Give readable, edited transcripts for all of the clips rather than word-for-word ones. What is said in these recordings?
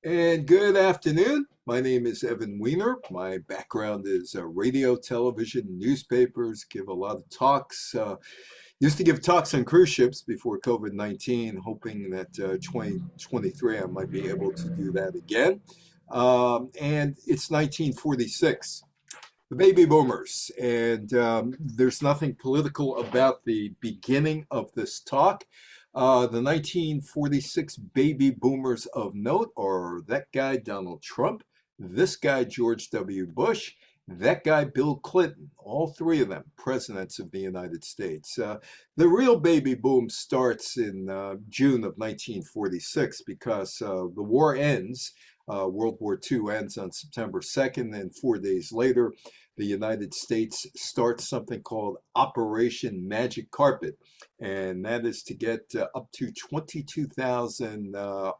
And good afternoon. My name is Evan Weiner. My background is radio, television, newspapers, give a lot of talks. Used to give talks on cruise ships before COVID-19, hoping that 2023 I might be able to do that again. And it's 1946, the baby boomers. And there's nothing political about the beginning of this talk. The 1946 baby boomers of note are that guy, Donald Trump, this guy, George W. Bush, that guy, Bill Clinton, all three of them presidents of the United States. The real baby boom starts in June of 1946 because the war ends. World War II ends on September 2nd, and 4 days later, the United States starts something called Operation Magic Carpet, and that is to get up to 22,000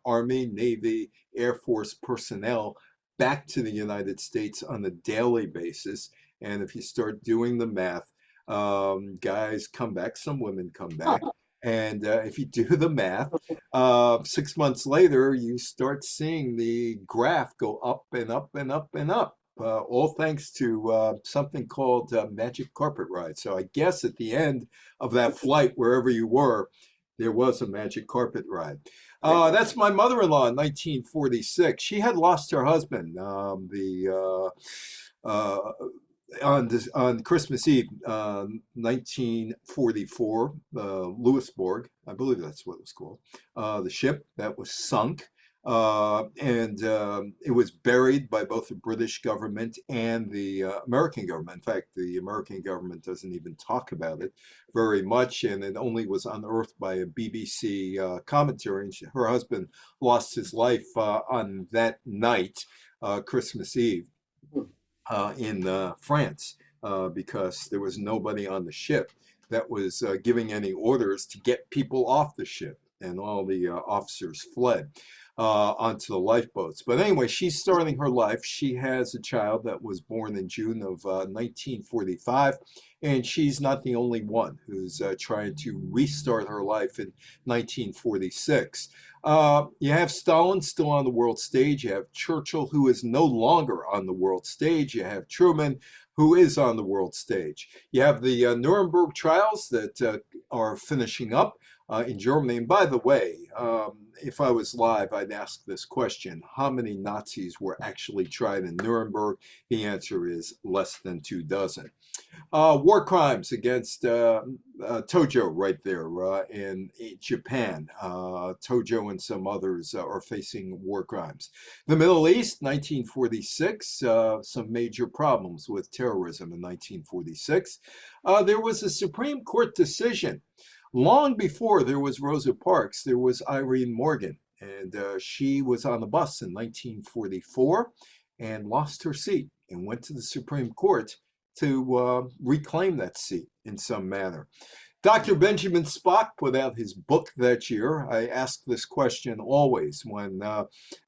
Army, Navy, Air Force personnel back to the United States on a daily basis. And if you start doing the math, guys come back, some women come back. And if you do the math, 6 months later, you start seeing the graph go up and up and up and up. All thanks to something called Magic Carpet Ride. So I guess at the end of that flight, wherever you were, there was a Magic Carpet Ride. That's my mother-in-law in 1946. She had lost her husband on Christmas Eve, 1944, Louisbourg, I believe that's what it was called, the ship that was sunk. And it was buried by both the British government and the American government. In fact, the American government doesn't even talk about it very much, and it only was unearthed by a BBC commentary. And her husband lost his life on that night, Christmas Eve, in France, because there was nobody on the ship that was giving any orders to get people off the ship, and all the officers fled onto the lifeboats. But anyway, she's starting her life. She has a child that was born in June of 1945, and she's not the only one who's trying to restart her life in 1946. You have Stalin still on the world stage. You have Churchill, who is no longer on the world stage. You have Truman, who is on the world stage. You have the Nuremberg trials that are finishing up in Germany. And by the way, if I was live, I'd ask this question: how many Nazis were actually tried in Nuremberg? The answer is less than 2 dozen. War crimes against Tojo right there in Japan. Tojo and some others are facing war crimes. The Middle East, 1946, some major problems with terrorism in 1946. There was a Supreme Court decision. Long before there was Rosa Parks, there was Irene Morgan, and she was on the bus in 1944 and lost her seat and went to the Supreme Court to reclaim that seat in some manner. Dr. Benjamin Spock put out his book that year. I ask this question always when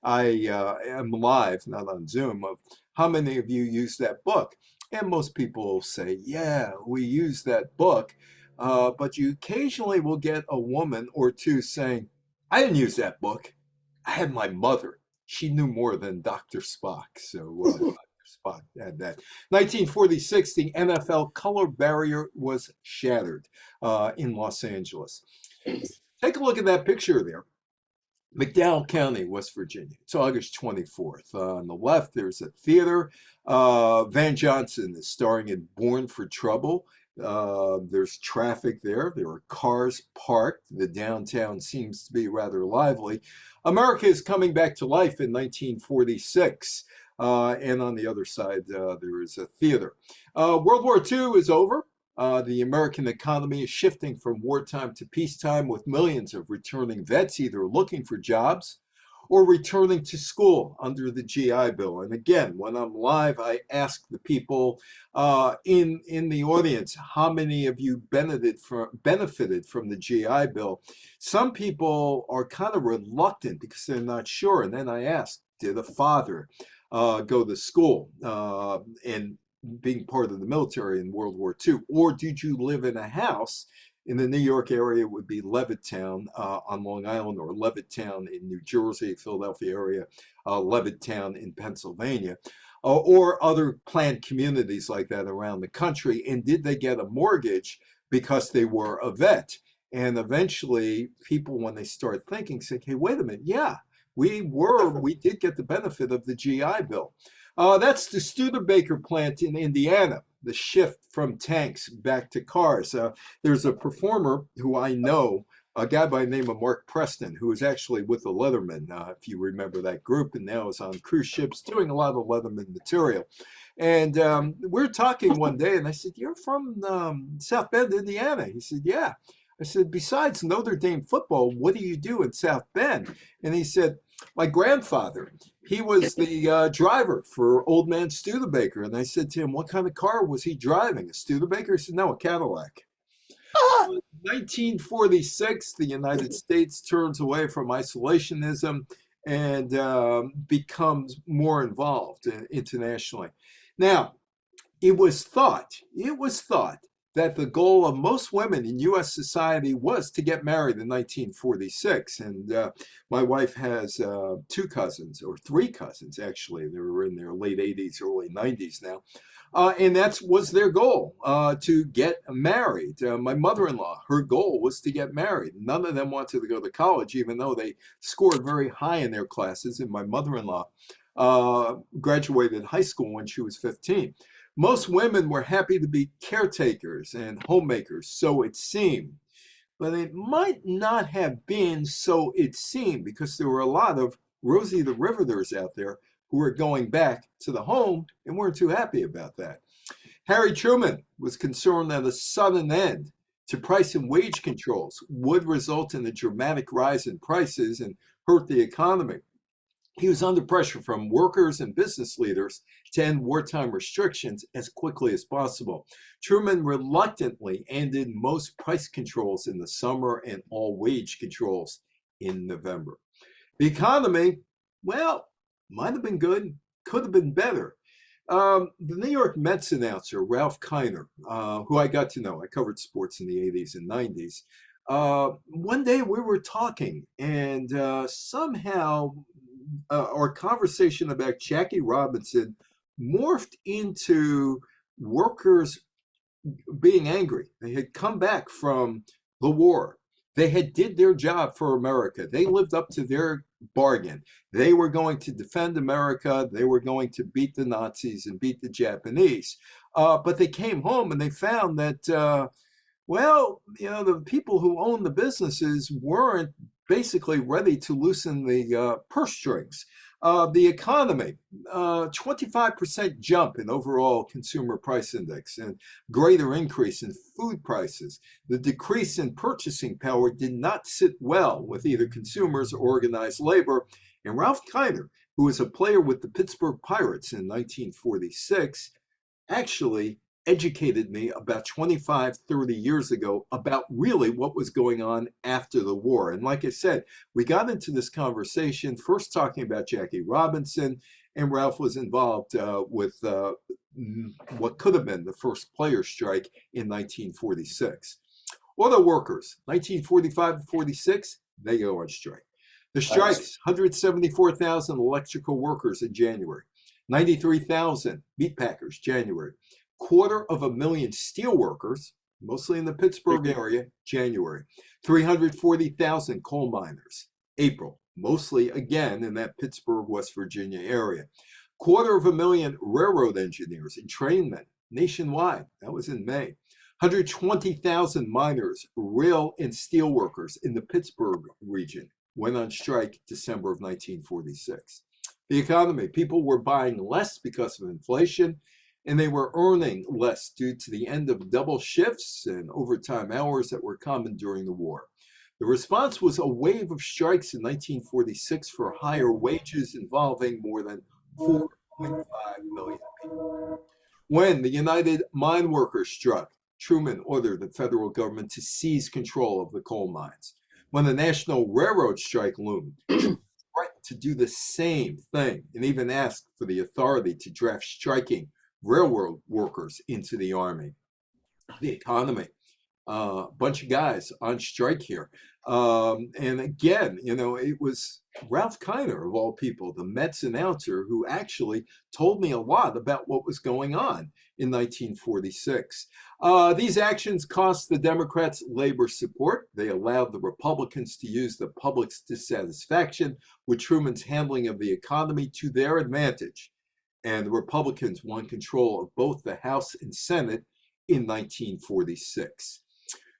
I am live, not on Zoom, of how many of you use that book? And most people say, yeah, we use that book. But you occasionally will get a woman or two saying, I didn't use that book. I had my mother. She knew more than Dr. Spock. So Dr. Spock had that. 1946, the NFL color barrier was shattered in Los Angeles. Take a look at that picture there. McDowell County, West Virginia. It's August 24th. On the left, there's a theater. Van Johnson is starring in Born for Trouble. There's traffic there. There are cars parked. The downtown seems to be rather lively. America is coming back to life in 1946. And on the other side, there is a theater. World War II is over. The American economy is shifting from wartime to peacetime, with millions of returning vets either looking for jobs or returning to school under the GI Bill. And again, when I'm live, I ask the people in the audience, how many of you benefited from the GI Bill? Some people are kind of reluctant because they're not sure. And then I ask, did a father go to school and being part of the military in World War II? Or did you live in a house In the New York area, it would be Levittown on Long Island, or Levittown in New Jersey, Philadelphia area, Levittown in Pennsylvania, or other planned communities like that around the country. And did they get a mortgage because they were a vet? And eventually, people, when they start thinking, say, hey, wait a minute, yeah, we did get the benefit of the GI Bill. That's the Studebaker plant in Indiana, the shift from tanks back to cars. There's a performer who I know, a guy by the name of Mark Preston, who was actually with the Leathermen, if you remember that group, and now is on cruise ships doing a lot of Leatherman material. And we're talking one day, and I said, you're from South Bend, Indiana? He said, yeah. I said, besides Notre Dame football, what do you do in South Bend? And he said, my grandfather, he was the driver for Old Man Studebaker. And I said to him, what kind of car was he driving? A Studebaker? He said, no, a Cadillac. 1946, the United States turns away from isolationism and becomes more involved internationally. Now, it was thought that the goal of most women in U.S. society was to get married in 1946. And my wife has two cousins, or three cousins, actually. They were in their late 80s, early 90s now. And that was their goal, to get married. My mother-in-law, her goal was to get married. None of them wanted to go to college, even though they scored very high in their classes. And my mother-in-law graduated high school when she was 15. Most women were happy to be caretakers and homemakers, so it seemed. But it might not have been so it seemed, because there were a lot of Rosie the Riveters out there who were going back to the home and weren't too happy about that. Harry Truman was concerned that a sudden end to price and wage controls would result in a dramatic rise in prices and hurt the economy. He was under pressure from workers and business leaders to end wartime restrictions as quickly as possible. Truman reluctantly ended most price controls in the summer and all wage controls in November. The economy, well, might have been good, could have been better. The New York Mets announcer, Ralph Kiner, who I got to know, I covered sports in the 80s and 90s. One day we were talking, and somehow our conversation about Jackie Robinson morphed into workers being angry. They had come back from the war. They had did their job for America. They lived up to their bargain. They were going to defend America. They were going to beat the Nazis and beat the Japanese. But they came home and they found that, well, you know, the people who owned the businesses weren't basically ready to loosen the purse strings. The economy, 25% jump in overall consumer price index and greater increase in food prices. The decrease in purchasing power did not sit well with either consumers or organized labor. And Ralph Kiner, who was a player with the Pittsburgh Pirates in 1946, actually educated me about 25, 30 years ago about really what was going on after the war. And like I said, we got into this conversation first talking about Jackie Robinson, and Ralph was involved with what could have been the first players' strike in 1946. Auto workers, 1945 to 46, they go on strike. The strikes, 174,000 electrical workers in January, 93,000 meatpackers, January. 250,000 steel workers, mostly in the Pittsburgh area, January. 340,000 coal miners, April, mostly again in that Pittsburgh, West Virginia area. 250,000 railroad engineers and trainmen nationwide, that was in May. 120,000 miners, rail and steel workers in the Pittsburgh region went on strike December of 1946. The economy, people were buying less because of inflation, and they were earning less due to the end of double shifts and overtime hours that were common during the war. The response was a wave of strikes in 1946 for higher wages involving more than 4.5 million people. When the United Mine Workers struck, Truman ordered the federal government to seize control of the coal mines. When the National Railroad strike loomed, Truman threatened to do the same thing and even asked for the authority to draft striking railroad workers into the army. The economy, A bunch of guys on strike here. And again, it was Ralph Kiner, of all people, the Mets announcer, who actually told me a lot about what was going on in 1946. These actions cost the Democrats labor support. They allowed the Republicans to use the public's dissatisfaction with Truman's handling of the economy to their advantage. And the Republicans won control of both the House and Senate in 1946.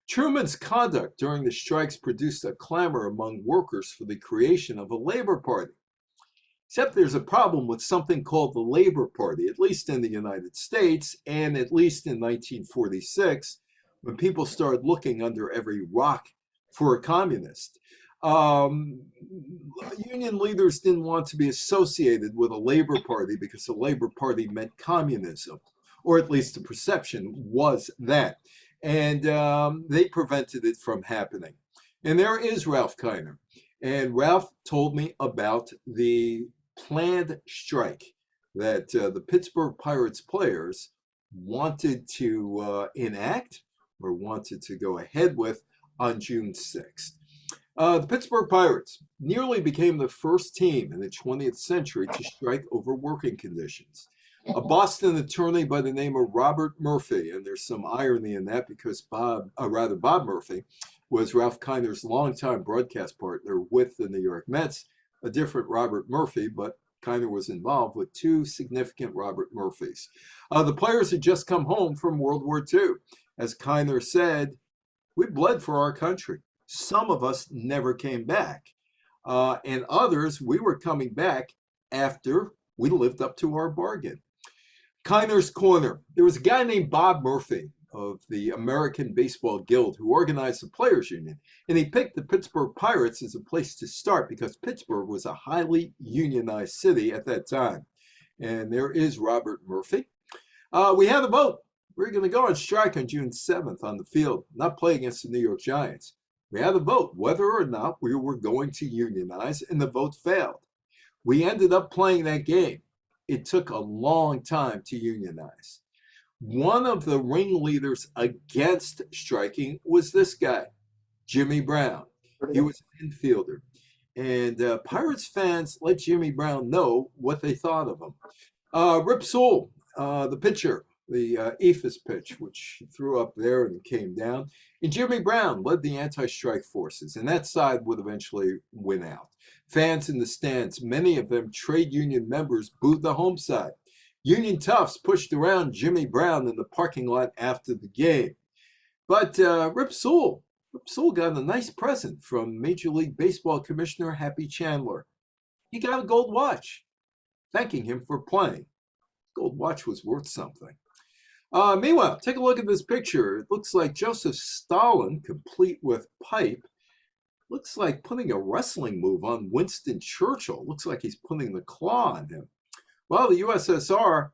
Truman's conduct during the strikes produced a clamor among workers for the creation of a labor party. Except there's a problem with something called the Labor Party, at least in the United States, and at least in 1946, when people started looking under every rock for a communist. Union leaders didn't want to be associated with a Labor Party because the Labor Party meant communism, or at least the perception was that. And they prevented it from happening. And there is Ralph Kiner. And Ralph told me about the planned strike that the Pittsburgh Pirates players wanted to enact or wanted to go ahead with on June 6th. The Pittsburgh Pirates nearly became the first team in the 20th century to strike over working conditions. A Boston attorney by the name of Robert Murphy, and there's some irony in that because Bob Murphy was Ralph Kiner's longtime broadcast partner with the New York Mets, a different Robert Murphy, but Kiner was involved with two significant Robert Murphys. The players had just come home from World War II. As Kiner said, we bled for our country. Some of us never came back, and others, we were coming back after we lived up to our bargain. Kiner's Corner. There was a guy named Bob Murphy of the American Baseball Guild who organized the Players Union, and he picked the Pittsburgh Pirates as a place to start because Pittsburgh was a highly unionized city at that time. And there is Robert Murphy. We had a vote. We're going to go on strike on June 7th on the field, not play against the New York Giants. We had a vote whether or not we were going to unionize, and the vote failed. We ended up playing that game. It took a long time to unionize. One of the ringleaders against striking was this guy, Jimmy Brown. He was an infielder. And Pirates fans let Jimmy Brown know what they thought of him. Rip Sewell, the pitcher, the Ephus pitch, which he threw up there and came down. And Jimmy Brown led the anti-strike forces, and that side would eventually win out. Fans in the stands, many of them trade union members, booed the home side. Union toughs pushed around Jimmy Brown in the parking lot after the game. But Rip Sewell got a nice present from Major League Baseball Commissioner Happy Chandler. He got a gold watch, thanking him for playing. Gold watch was worth something. Meanwhile, take a look at this picture. It looks like Joseph Stalin, complete with pipe. Looks like putting a wrestling move on Winston Churchill. Looks like he's putting the claw on him. Well, the USSR,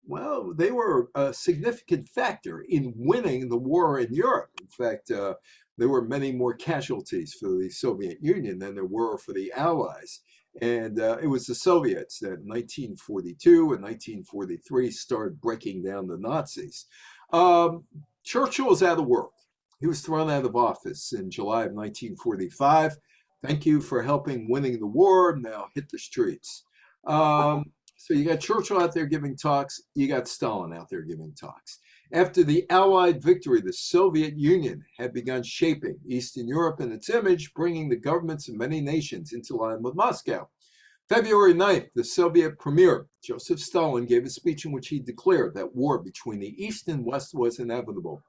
well, they were a significant factor in winning the war in Europe. In fact, there were many more casualties for the Soviet Union than there were for the Allies. And it was the Soviets that in 1942 and 1943 started breaking down the Nazis. Churchill was out of work. He was thrown out of office in July of 1945. Thank you for helping winning the war. Now hit the streets. So you got Churchill out there giving talks. You got Stalin out there giving talks. After the Allied victory, the Soviet Union had begun shaping Eastern Europe and its image, bringing the governments of many nations into line with Moscow. February 9th, the Soviet premier, Joseph Stalin, gave a speech in which he declared that war between the East and West was inevitable.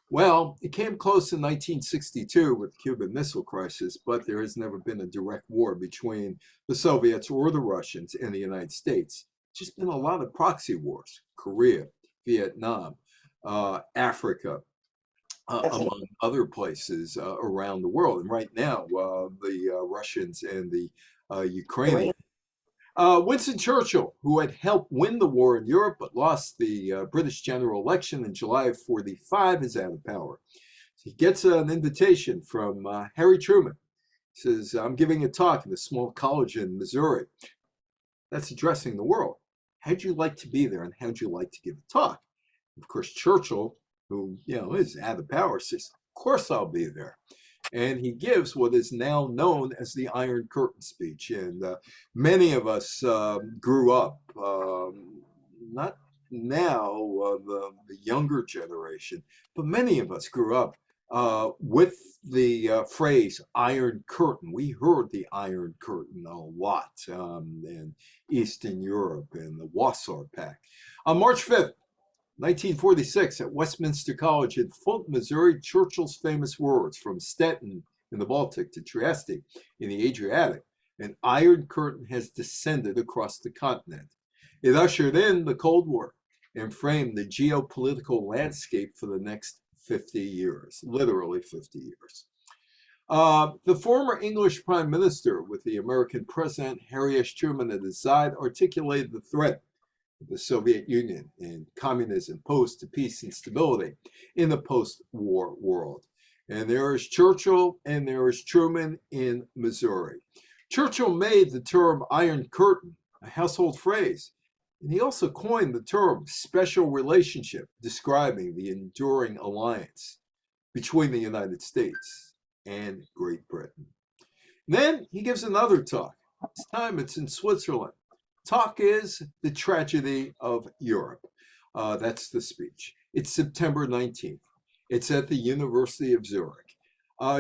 Well, it came close in 1962 with the Cuban Missile Crisis, but there has never been a direct war between the Soviets or the Russians and the United States. It's just been a lot of proxy wars, Korea, Vietnam, Africa, among other places around the world. And right now, the Russians and the Ukrainians. Winston Churchill, who had helped win the war in Europe but lost the British general election in July of 1945, is out of power. He gets an invitation from Harry Truman. He says, I'm giving a talk in a small college in Missouri. That's addressing the world. How'd you like to be there, and how'd you like to give a talk? Of course, Churchill, who, is out of power, says, of course I'll be there. And he gives what is now known as the Iron Curtain speech. And many of us grew up, not now, the younger generation, but many of us grew up with the phrase Iron Curtain. We heard the Iron Curtain a lot in Eastern Europe and the Warsaw Pact. On March 5th, 1946, at Westminster College in Fulton, Missouri, Churchill's famous words, from Stettin in the Baltic to Trieste in the Adriatic, an iron curtain has descended across the continent. It ushered in the Cold War and framed the geopolitical landscape for the next 50 years, literally 50 years. The former English Prime Minister, with the American President Harry S. Truman at his side, articulated the threat the Soviet Union and communism posed to peace and stability in the post-war world. And there is Churchill and there is Truman in Missouri. Churchill made the term Iron Curtain a household phrase, and he also coined the term special relationship, describing the enduring alliance between the United States and Great Britain. And then he gives another talk. This time it's in Switzerland. Talk is the tragedy of Europe. That's the speech. It's September 19th. It's at the University of Zurich.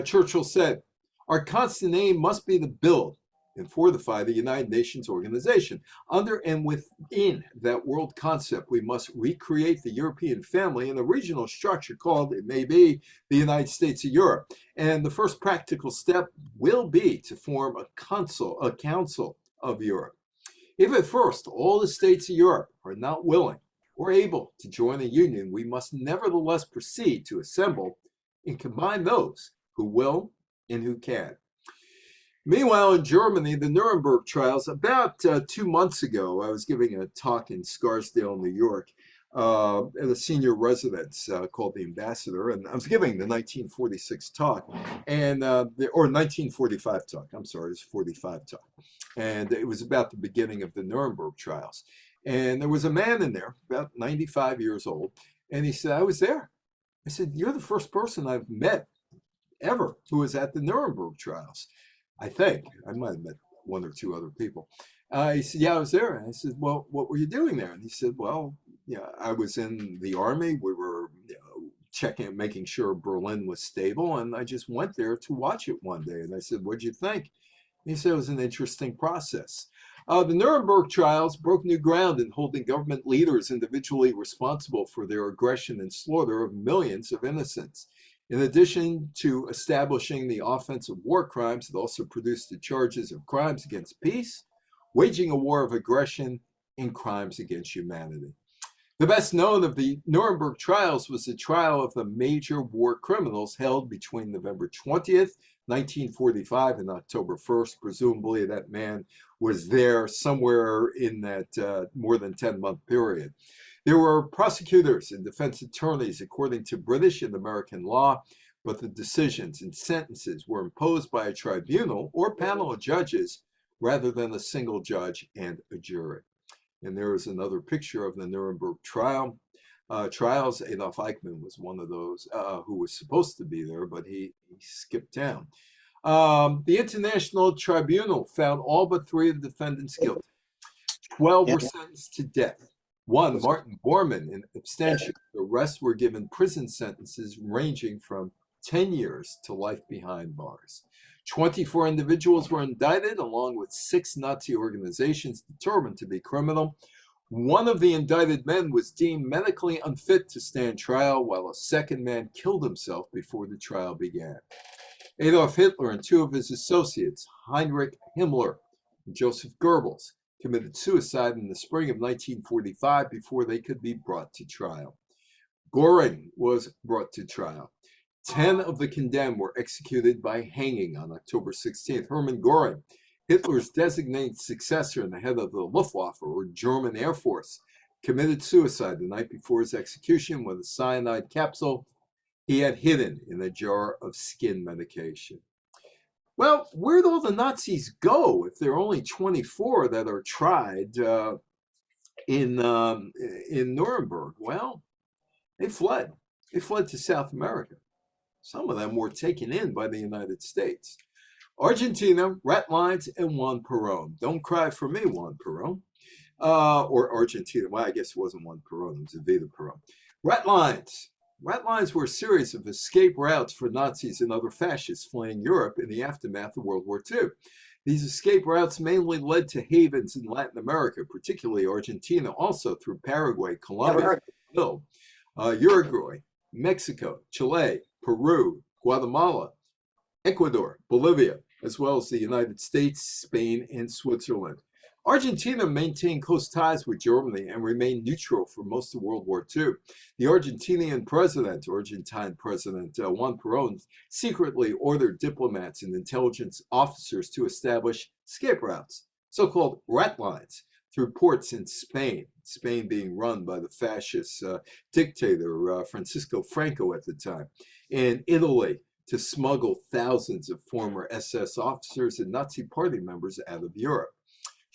Churchill said, our constant aim must be to build and fortify the United Nations organization. Under and within that world concept, we must recreate the European family in a regional structure called, it may be, the United States of Europe. And the first practical step will be to form a council of Europe. If at first all the states of Europe are not willing or able to join the Union, we must nevertheless proceed to assemble and combine those who will and who can. Meanwhile, in Germany, the Nuremberg trials, about 2 months ago, I was giving a talk in Scarsdale, New York, at a senior residence called the Ambassador, and I was giving the 1946 talk, or 1945 talk, I'm sorry, it was 45 talk. And it was about the beginning of the Nuremberg trials. And there was a man in there, about 95 years old, and he said, I was there. I said, you're the first person I've met ever who was at the Nuremberg trials. I think. I might have met 1 or 2 other people. He said, yeah, I was there. And I said, well, what were you doing there? And he said, well, I was in the army. We were checking, making sure Berlin was stable. And I just went there to watch it one day. And I said, what'd you think? And he said, it was an interesting process. The Nuremberg trials broke new ground in holding government leaders individually responsible for their aggression and slaughter of millions of innocents. In addition to establishing the offense of war crimes, it also produced the charges of crimes against peace, waging a war of aggression, and crimes against humanity. The best known of the Nuremberg trials was the trial of the major war criminals held between November 20th, 1945 and October 1st. Presumably that man was there somewhere in that more than 10-month period. There were prosecutors and defense attorneys according to British and American law, but the decisions and sentences were imposed by a tribunal or panel of judges rather than a single judge and a jury. And there is another picture of the Nuremberg trials. Adolf Eichmann was one of those who was supposed to be there, but he skipped town. The International Tribunal found all but 3 of the defendants guilty. 12 were sentenced to death. 1, Martin Bormann, in abstention. The rest were given prison sentences ranging from 10 years to life behind bars. 24 individuals were indicted, along with 6 Nazi organizations determined to be criminal. 1 of the indicted men was deemed medically unfit to stand trial, while a second man killed himself before the trial began. Adolf Hitler and 2 of his associates, Heinrich Himmler and Joseph Goebbels, committed suicide in the spring of 1945 before they could be brought to trial. Göring was brought to trial. 10 of the condemned were executed by hanging on October 16th. Hermann Göring, Hitler's designated successor and the head of the Luftwaffe, or German Air Force, committed suicide the night before his execution with a cyanide capsule he had hidden in a jar of skin medication. Well, where'd all the Nazis go if there are only 24 that are tried in Nuremberg? Well, they fled. They fled to South America. Some of them were taken in by the United States. Argentina, Ratlines, and Juan Perón. Don't cry for me, Juan Perón. Or Argentina. Well, I guess it wasn't Juan Perón, it was Evita Perón. Ratlines. Ratlines were a series of escape routes for Nazis and other fascists fleeing Europe in the aftermath of World War II. These escape routes mainly led to havens in Latin America, particularly Argentina, also through Paraguay, Colombia, Brazil, Uruguay, Mexico, Chile, Peru, Guatemala, Ecuador, Bolivia, as well as the United States, Spain, and Switzerland. Argentina maintained close ties with Germany and remained neutral for most of World War II. The Argentine President Juan Perón, secretly ordered diplomats and intelligence officers to establish escape routes, so-called rat lines, through ports in Spain, Spain being run by the fascist dictator Francisco Franco at the time, and Italy, to smuggle thousands of former SS officers and Nazi party members out of Europe.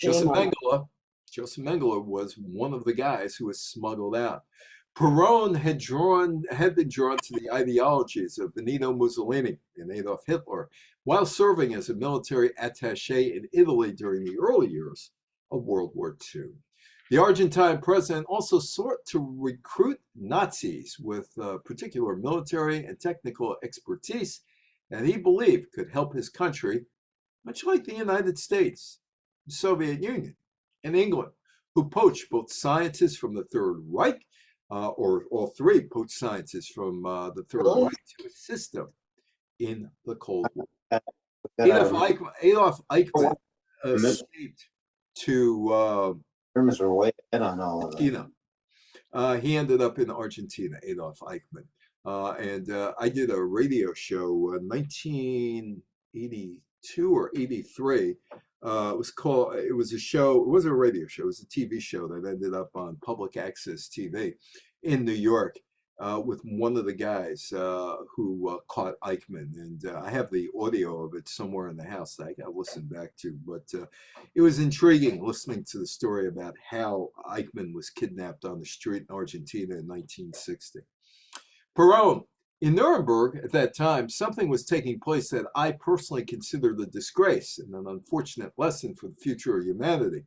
Joseph Mengele was one of the guys who was smuggled out. Perón had been drawn to the ideologies of Benito Mussolini and Adolf Hitler while serving as a military attaché in Italy during the early years of World War II. The Argentine president also sought to recruit Nazis with particular military and technical expertise that he believed could help his country, much like the United States, the Soviet Union, and England, who poached both scientists from the Third Reich, or all three poached scientists from the Third Reich to assist them in the Cold War. Adolf Eichmann escaped to Germans were way in on all of that. he ended up in Argentina, Adolf Eichmann. And I did a radio show in 1982 or 83. It was a show, it wasn't a radio show, it was a TV show that ended up on public access TV in New York with one of the guys who caught Eichmann. And I have the audio of it somewhere in the house that I got to listen back to. But it was intriguing listening to the story about how Eichmann was kidnapped on the street in Argentina in 1960. Perón. In Nuremberg at that time, something was taking place that I personally considered a disgrace and an unfortunate lesson for the future of humanity.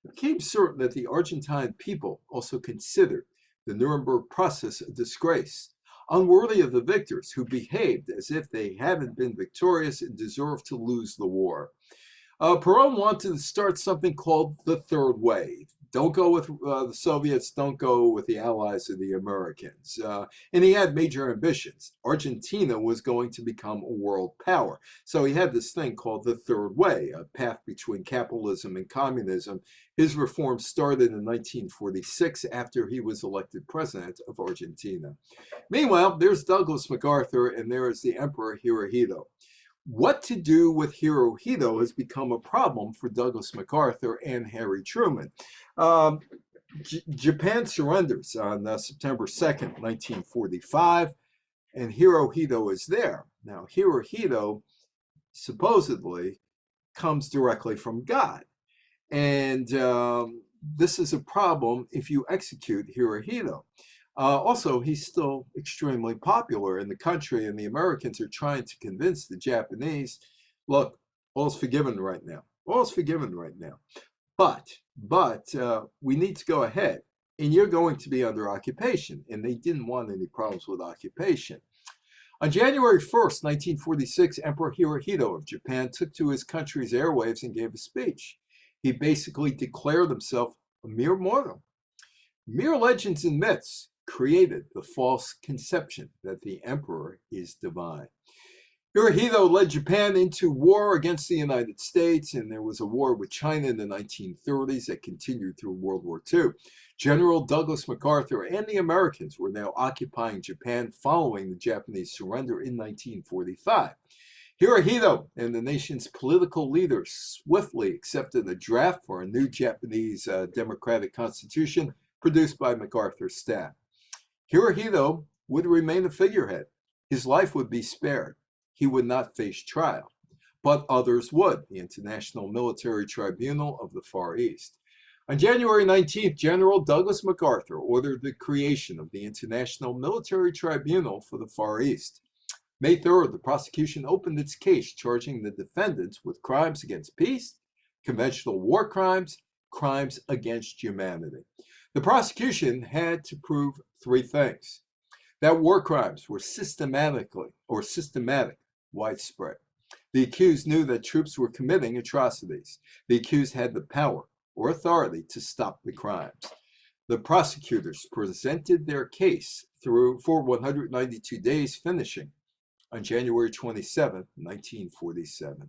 It became certain that the Argentine people also considered the Nuremberg process a disgrace, unworthy of the victors who behaved as if they hadn't been victorious and deserved to lose the war. Perón wanted to start something called the Third Way. Don't go with the Soviets, don't go with the allies of the Americans. And he had major ambitions. Argentina was going to become a world power. So he had this thing called the Third Way, a path between capitalism and communism. His reforms started in 1946 after he was elected president of Argentina. Meanwhile, there's Douglas MacArthur and there is the Emperor Hirohito. What to do with Hirohito has become a problem for Douglas MacArthur and Harry Truman. Japan surrenders on September 2nd, 1945, and Hirohito is there. Now, Hirohito supposedly comes directly from God. And this is a problem if you execute Hirohito. Also, he's still extremely popular in the country, and the Americans are trying to convince the Japanese, look, all's forgiven right now. All's forgiven right now. But we need to go ahead, and you're going to be under occupation. And they didn't want any problems with occupation. On January 1st, 1946, Emperor Hirohito of Japan took to his country's airwaves and gave a speech. He basically declared himself a mere mortal. Mere legends and myths created the false conception that the emperor is divine. Hirohito led Japan into war against the United States, and there was a war with China in the 1930s that continued through World War II. General Douglas MacArthur and the Americans were now occupying Japan following the Japanese surrender in 1945. Hirohito and the nation's political leaders swiftly accepted a draft for a new Japanese democratic constitution produced by MacArthur's staff. Hirohito would remain a figurehead. His life would be spared. He would not face trial, but others would, the International Military Tribunal of the Far East. On January 19th, General Douglas MacArthur ordered the creation of the International Military Tribunal for the Far East. May 3rd, the prosecution opened its case charging the defendants with crimes against peace, conventional war crimes, crimes against humanity. The prosecution had to prove three things: that war crimes were systematic, widespread. The accused knew that troops were committing atrocities. The accused had the power or authority to stop the crimes. The prosecutors presented their case for 192 days, finishing on January 27, 1947.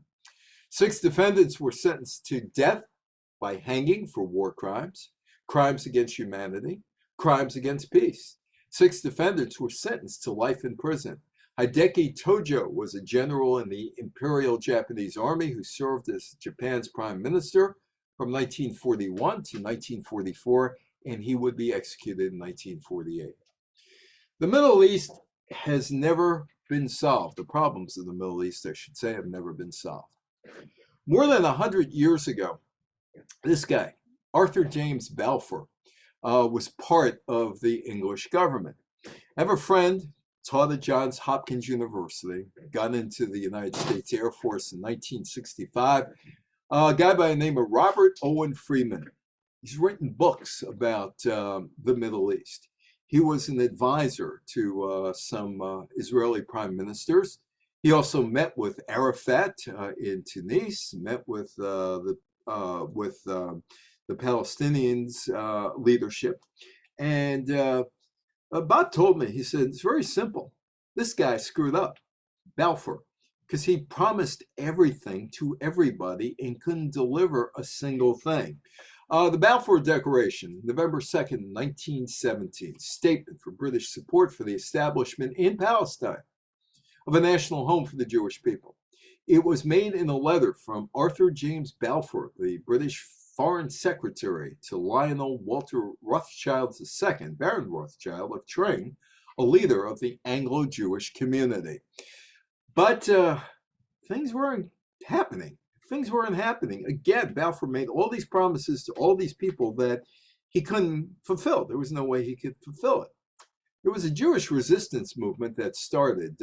6 defendants were sentenced to death by hanging for war crimes, crimes against humanity, crimes against peace. 6 defendants were sentenced to life in prison. Hideki Tojo was a general in the Imperial Japanese Army who served as Japan's prime minister from 1941 to 1944, and he would be executed in 1948. The Middle East has never been solved. The problems of the Middle East, I should say, have never been solved. More than 100 years ago, this guy, Arthur James Balfour, was part of the English government. I have a friend, taught at Johns Hopkins University, got into the United States Air Force in 1965, a guy by the name of Robert Owen Freeman. He's written books about the Middle East. He was an advisor to some Israeli prime ministers. He also met with Arafat in Tunis, met with the Palestinians leadership. And Bob told me, he said, it's very simple. This guy screwed up, Balfour, because he promised everything to everybody and couldn't deliver a single thing. The Balfour Declaration, November 2nd, 1917, statement for British support for the establishment in Palestine of a national home for the Jewish people. It was made in a letter from Arthur James Balfour, the British Foreign Secretary, to Lionel Walter Rothschild II, Baron Rothschild of Tring, a leader of the Anglo-Jewish community. But things weren't happening. Things weren't happening. Again, Balfour made all these promises to all these people that he couldn't fulfill. There was no way he could fulfill it. There was a Jewish resistance movement that started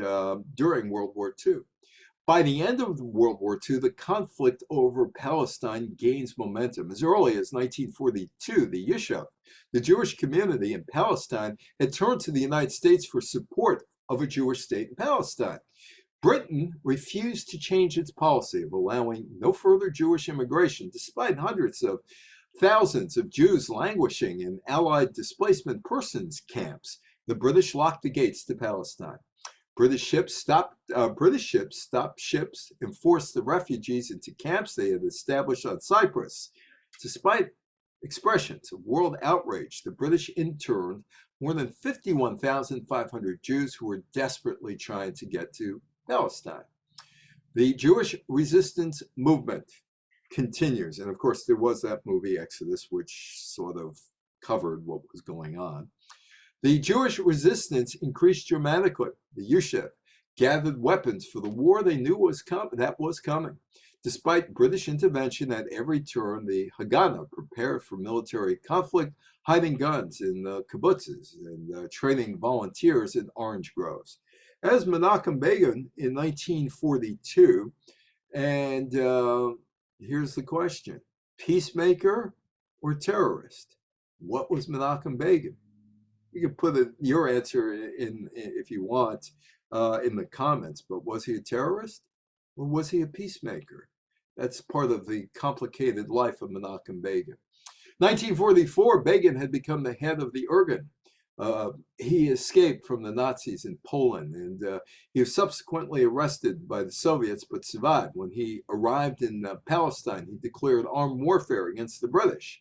during World War II. By the end of World War II, the conflict over Palestine gains momentum. As early as 1942, the Yishuv, the Jewish community in Palestine, had turned to the United States for support of a Jewish state in Palestine. Britain refused to change its policy of allowing no further Jewish immigration, despite hundreds of thousands of Jews languishing in Allied displacement persons camps. The British locked the gates to Palestine. British ships stopped ships and forced the refugees into camps they had established on Cyprus. Despite expressions of world outrage, the British interned more than 51,500 Jews who were desperately trying to get to Palestine. The Jewish resistance movement continues. And of course, there was that movie Exodus, which sort of covered what was going on. The Jewish resistance increased dramatically. The Yishuv gathered weapons for the war they knew was coming. Despite British intervention at every turn, the Haganah prepared for military conflict, hiding guns in kibbutzes and training volunteers in orange groves. As Menachem Begin in 1942, and here's the question: peacemaker or terrorist? What was Menachem Begin? You can put your answer in if you want in the comments, but was he a terrorist or was he a peacemaker? That's part of the complicated life of Menachem Begin. 1944, Begin had become the head of the Irgun. He escaped from the Nazis in Poland, and he was subsequently arrested by the Soviets but survived. When he arrived in Palestine, he declared armed warfare against the British.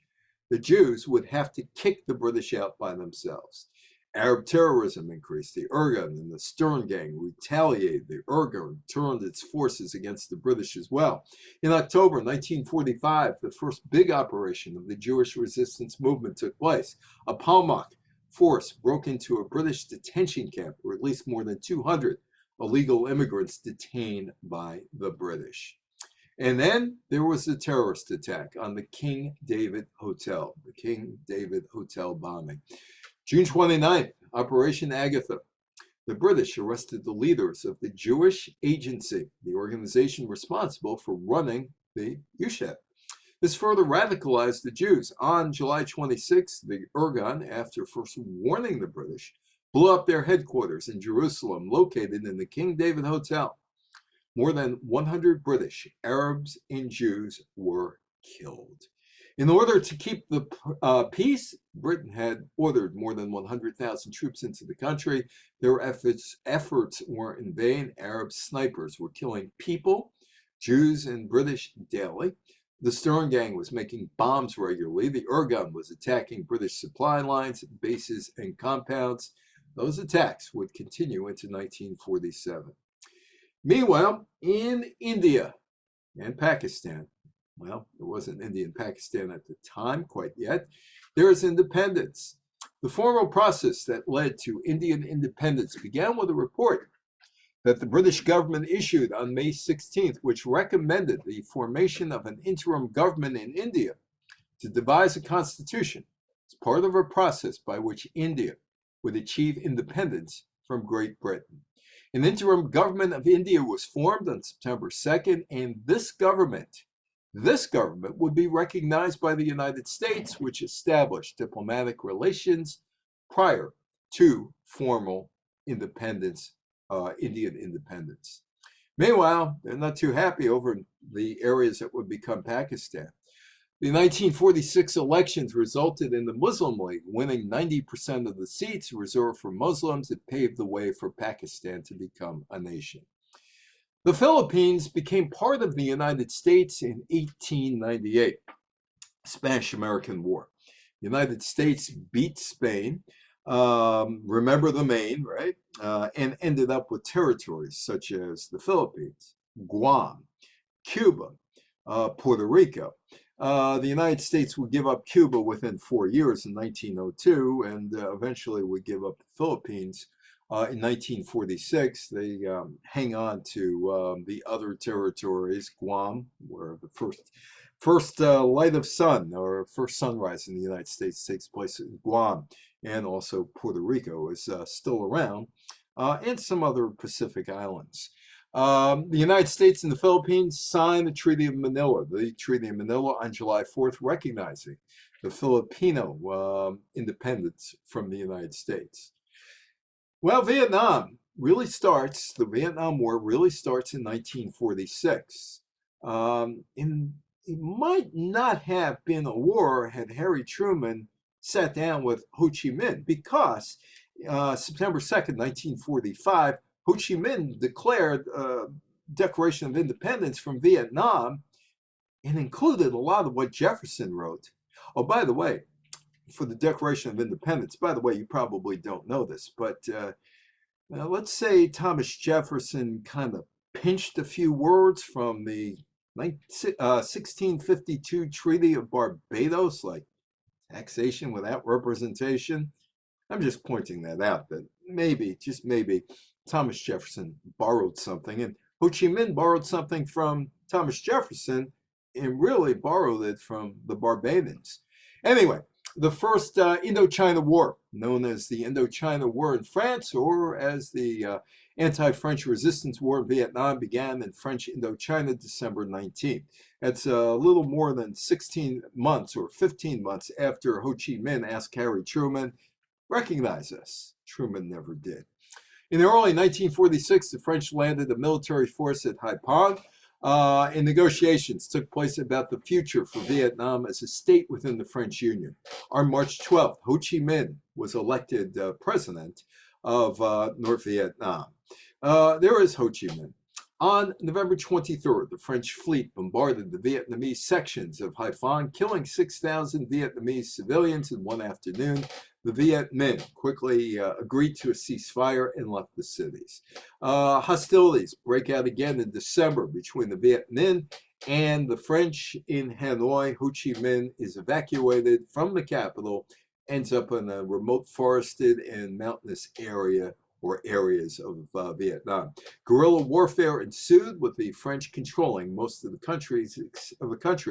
The Jews would have to kick the British out by themselves. Arab terrorism increased. The Irgun and the Stern Gang retaliated. The Irgun turned its forces against the British as well. In October 1945, the first big operation of the Jewish resistance movement took place. A Palmach force broke into a British detention camp where at least more than 200 illegal immigrants detained by the British. And then there was the terrorist attack on the King David Hotel, the King David Hotel bombing. June 29th, Operation Agatha. The British arrested the leaders of the Jewish Agency, the organization responsible for running the Yeshiva. This further radicalized the Jews. On July 26th, the Irgun, after first warning the British, blew up their headquarters in Jerusalem, located in the King David Hotel. More than 100 British, Arabs, and Jews were killed. In order to keep the peace, Britain had ordered more than 100,000 troops into the country. Their efforts were in vain. Arab snipers were killing people, Jews and British daily. The Stern Gang was making bombs regularly. The Irgun was attacking British supply lines, bases, and compounds. Those attacks would continue into 1947. Meanwhile, in India and Pakistan, well, it wasn't India and Pakistan at the time quite yet, there is independence. The formal process that led to Indian independence began with a report that the British government issued on May 16th, which recommended the formation of an interim government in India to devise a constitution as part of a process by which India would achieve independence from Great Britain. An interim government of India was formed on September 2nd, and this government would be recognized by the United States, which established diplomatic relations prior to formal independence, Indian independence. Meanwhile, they're not too happy over the areas that would become Pakistan. The 1946 elections resulted in the Muslim League winning 90% of the seats reserved for Muslims. It paved the way for Pakistan to become a nation. The Philippines became part of the United States in 1898, Spanish-American War. The United States beat Spain, remember the Maine, right? And ended up with territories such as the Philippines, Guam, Cuba, Puerto Rico. The United States would give up Cuba within 4 years in 1902, and eventually would give up the Philippines in 1946. They hang on to the other territories, Guam, where the first light of sun or first sunrise in the United States takes place in Guam, and also Puerto Rico is still around, and some other Pacific islands. The United States and the Philippines signed the Treaty of Manila, on July 4th, recognizing the Filipino independence from the United States. Well, the Vietnam War really starts in 1946. It might not have been a war had Harry Truman sat down with Ho Chi Minh, because September 2nd, 1945, Ho Chi Minh declared Declaration of Independence from Vietnam and included a lot of what Jefferson wrote. Oh, by the way, for the Declaration of Independence, by the way, you probably don't know this, but let's say Thomas Jefferson kind of pinched a few words from the 1652 Treaty of Barbados, like taxation without representation. I'm just pointing that out, that maybe, just maybe, Thomas Jefferson borrowed something, and Ho Chi Minh borrowed something from Thomas Jefferson and really borrowed it from the Barbadians. Anyway, the first Indochina War, known as the Indochina War in France, or as the anti-French resistance war in Vietnam, began in French Indochina December 19th. That's a little more than 16 months or 15 months after Ho Chi Minh asked Harry Truman, recognize us. Truman never did. In the early 1946, the French landed a military force at Haiphong, and negotiations took place about the future for Vietnam as a state within the French Union. On March 12th, Ho Chi Minh was elected president of North Vietnam. There is Ho Chi Minh. On November 23rd, the French fleet bombarded the Vietnamese sections of Haiphong, killing 6,000 Vietnamese civilians in one afternoon. The Viet Minh quickly agreed to a ceasefire and left the cities. Hostilities break out again in December between the Viet Minh and the French in Hanoi. Ho Chi Minh is evacuated from the capital, ends up in a remote forested and mountainous area or areas of Vietnam. Guerrilla warfare ensued, with the French controlling most of the country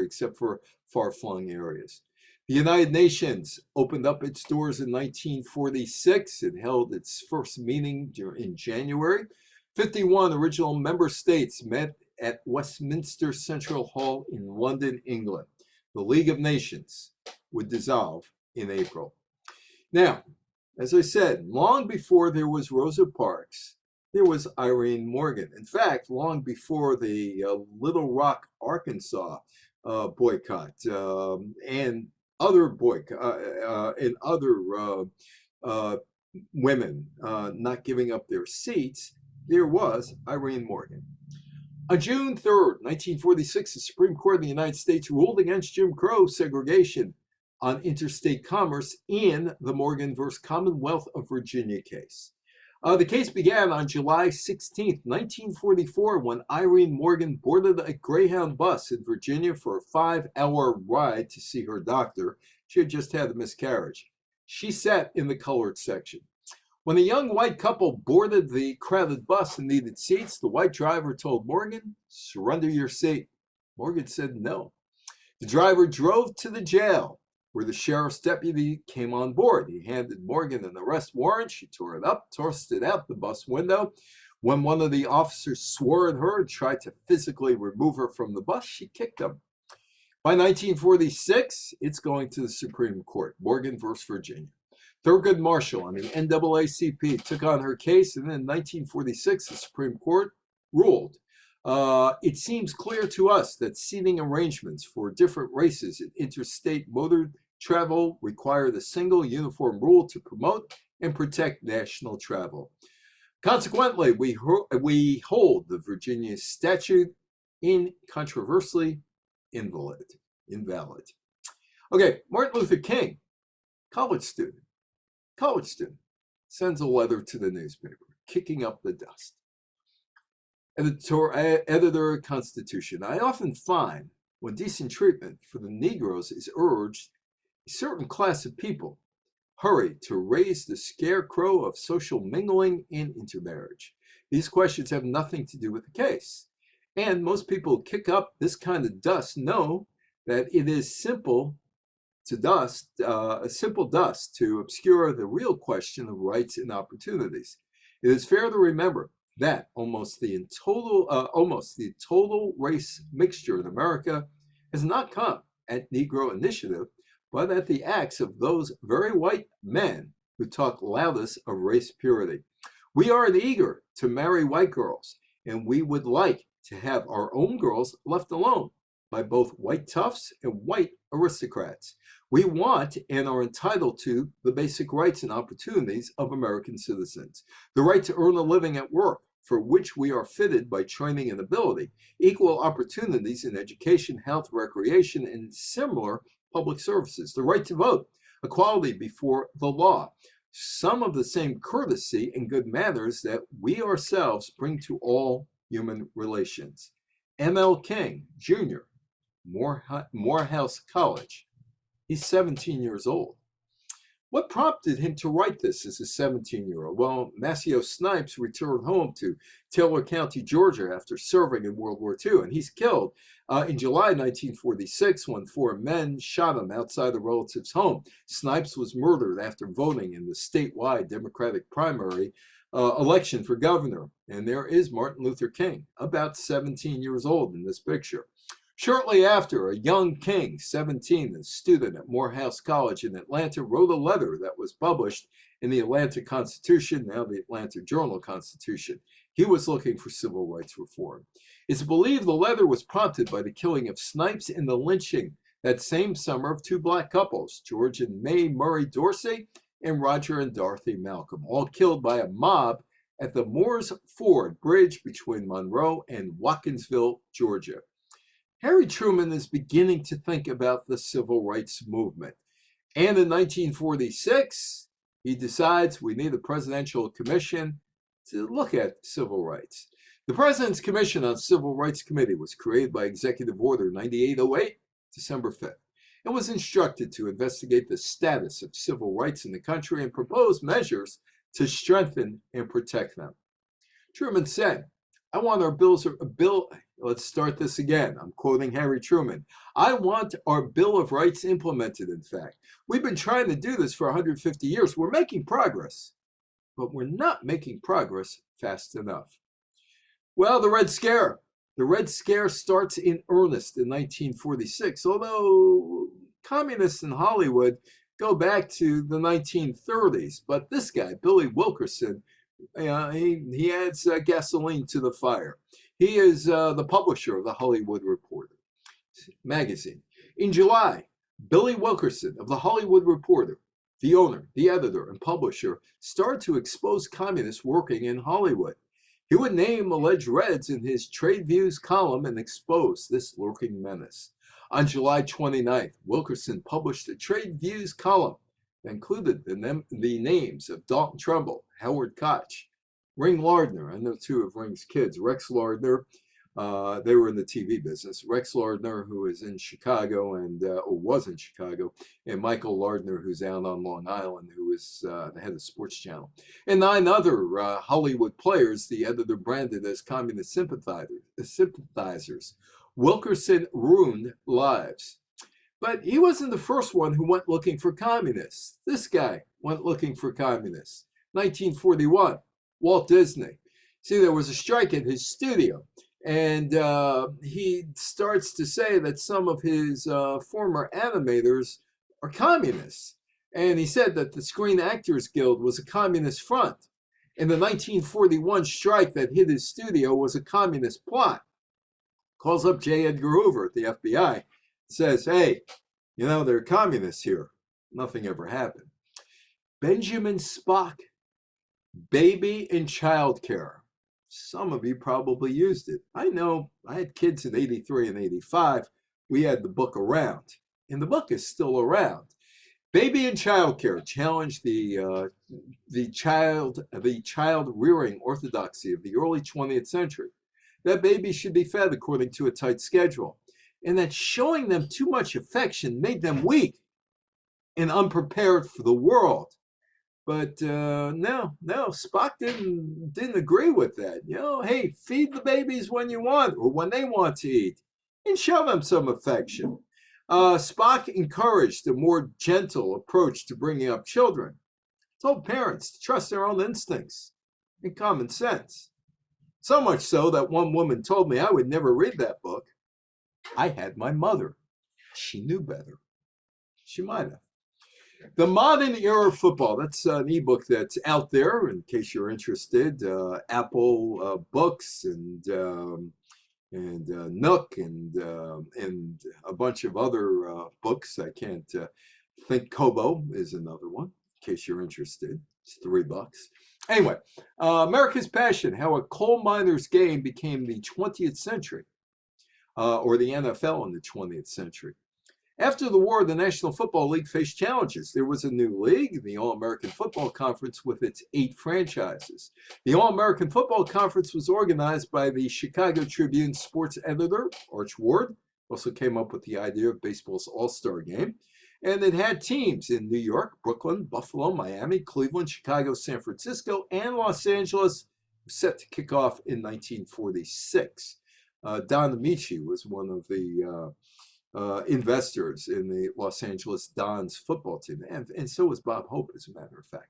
except for far-flung areas. The United Nations opened up its doors in 1946. It held its first meeting in January. 51 original member states met at Westminster Central Hall in London, England. The League of Nations would dissolve in April. Now, as I said, long before there was Rosa Parks, there was Irene Morgan. In fact, long before the Little Rock, Arkansas boycott and other women not giving up their seats, there was Irene Morgan. On June 3rd, 1946, the Supreme Court of the United States ruled against Jim Crow segregation on interstate commerce in the Morgan versus Commonwealth of Virginia case. The case began on July 16, 1944, when Irene Morgan boarded a Greyhound bus in Virginia for a 5-hour ride to see her doctor. She had just had a miscarriage. She sat in the colored section. When a young white couple boarded the crowded bus and needed seats, the white driver told Morgan, "Surrender your seat." Morgan said no. The driver drove to the jail, where the sheriff's deputy came on board. He handed Morgan an arrest warrant. She tore it up, tossed it out the bus window. When one of the officers swore at her and tried to physically remove her from the bus, she kicked him. By 1946, it's going to the Supreme Court, Morgan versus Virginia. Thurgood Marshall and the NAACP took on her case, and then in 1946, the Supreme Court ruled. It seems clear to us that seating arrangements for different races in interstate motor travel require the single uniform rule to promote and protect national travel. Consequently, we hold the Virginia statute incontroversially invalid. Okay, Martin Luther King, college student, sends a letter to the newspaper, kicking up the dust. Editor of Constitution, I often find when decent treatment for the Negroes is urged, a certain class of people hurry to raise the scarecrow of social mingling and intermarriage. These questions have nothing to do with the case. And most people who kick up this kind of dust know that it is simple dust to obscure the real question of rights and opportunities. It is fair to remember that almost the total race mixture in America has not come at Negro initiative, but at the acts of those very white men who talk loudest of race purity. We are eager to marry white girls, and we would like to have our own girls left alone by both white toughs and white aristocrats. We want and are entitled to the basic rights and opportunities of American citizens. The right to earn a living at work, for which we are fitted by training and ability, equal opportunities in education, health, recreation, and similar public services, the right to vote, equality before the law, some of the same courtesy and good manners that we ourselves bring to all human relations. M.L. King, Jr., Morehouse College. He's 17 years old. What prompted him to write this as a 17-year-old? Well, Maceo Snipes returned home to Taylor County, Georgia after serving in World War II, and he's killed in July 1946 when 4 men shot him outside a relative's home. Snipes was murdered after voting in the statewide Democratic primary election for governor. And there is Martin Luther King, about 17 years old in this picture. Shortly after, a young King, 17, a student at Morehouse College in Atlanta, wrote a letter that was published in the Atlanta Constitution, now the Atlanta Journal-Constitution. He was looking for civil rights reform. It's believed the letter was prompted by the killing of Snipes and the lynching that same summer of 2 black couples, George and Mae Murray Dorsey and Roger and Dorothy Malcolm, all killed by a mob at the Moores Ford Bridge between Monroe and Watkinsville, Georgia. Harry Truman is beginning to think about the civil rights movement. And in 1946, he decides we need a presidential commission to look at civil rights. The President's Commission on Civil Rights Committee was created by Executive Order 9808, December 5th, and was instructed to investigate the status of civil rights in the country and propose measures to strengthen and protect them. Truman said, I want let's start this again. I'm quoting Harry Truman. I want our Bill of Rights implemented, in fact. We've been trying to do this for 150 years. We're making progress, but we're not making progress fast enough. Well, the Red Scare. The Red Scare starts in earnest in 1946, although communists in Hollywood go back to the 1930s. But this guy, Billy Wilkerson, he adds gasoline to the fire. He is the publisher of the Hollywood Reporter magazine. In July, Billy Wilkerson of the Hollywood Reporter, the owner, the editor, and publisher, started to expose communists working in Hollywood. He would name alleged Reds in his Trade Views column and expose this lurking menace. On July 29th, Wilkerson published a Trade Views column that included the names of Dalton Trumbull, Howard Koch, Ring Lardner, I know two of Ring's kids, Rex Lardner, they were in the TV business, Rex Lardner, who is in Chicago or was in Chicago, and Michael Lardner, who's out on Long Island, who is the head of Sports Channel. And 9 other Hollywood players the editor branded as communist sympathizers. Wilkerson ruined lives. But he wasn't the first one who went looking for communists. This guy went looking for communists. 1941, Walt Disney. See, there was a strike at his studio, and he starts to say that some of his former animators are communists. And he said that the Screen Actors Guild was a communist front. And the 1941 strike that hit his studio was a communist plot. Calls up J. Edgar Hoover at the FBI, says, hey, you know, there are communists here. Nothing ever happened. Benjamin Spock, baby and child care. Some of you probably used it. I know I had kids in 83 and 85. We had the book around, and the book is still around. Baby and child care challenged the child rearing orthodoxy of the early 20th century. That baby should be fed according to a tight schedule, and that showing them too much affection made them weak and unprepared for the world. But no, Spock didn't agree with that. You know, hey, feed the babies when you want or when they want to eat, and show them some affection. Spock encouraged a more gentle approach to bringing up children. Told parents to trust their own instincts and common sense. So much so that one woman told me I would never read that book. I had my mother. She knew better. She might have. The Modern Era of Football. That's an ebook that's out there in case you're interested. Apple Books and Nook and a bunch of other books. I can't think. Kobo is another one in case you're interested. It's $3. Anyway, America's Passion: How a Coal Miner's Game Became the 20th Century, or the NFL in the 20th century. After the war, the National Football League faced challenges. There was a new league, the All-American Football Conference, with its 8 franchises. The All-American Football Conference was organized by the Chicago Tribune sports editor, Arch Ward, also came up with the idea of baseball's All-Star Game. And it had teams in New York, Brooklyn, Buffalo, Miami, Cleveland, Chicago, San Francisco, and Los Angeles, set to kick off in 1946. Don Amici was one of the investors in the Los Angeles Dons football team, and so was Bob Hope, as a matter of fact.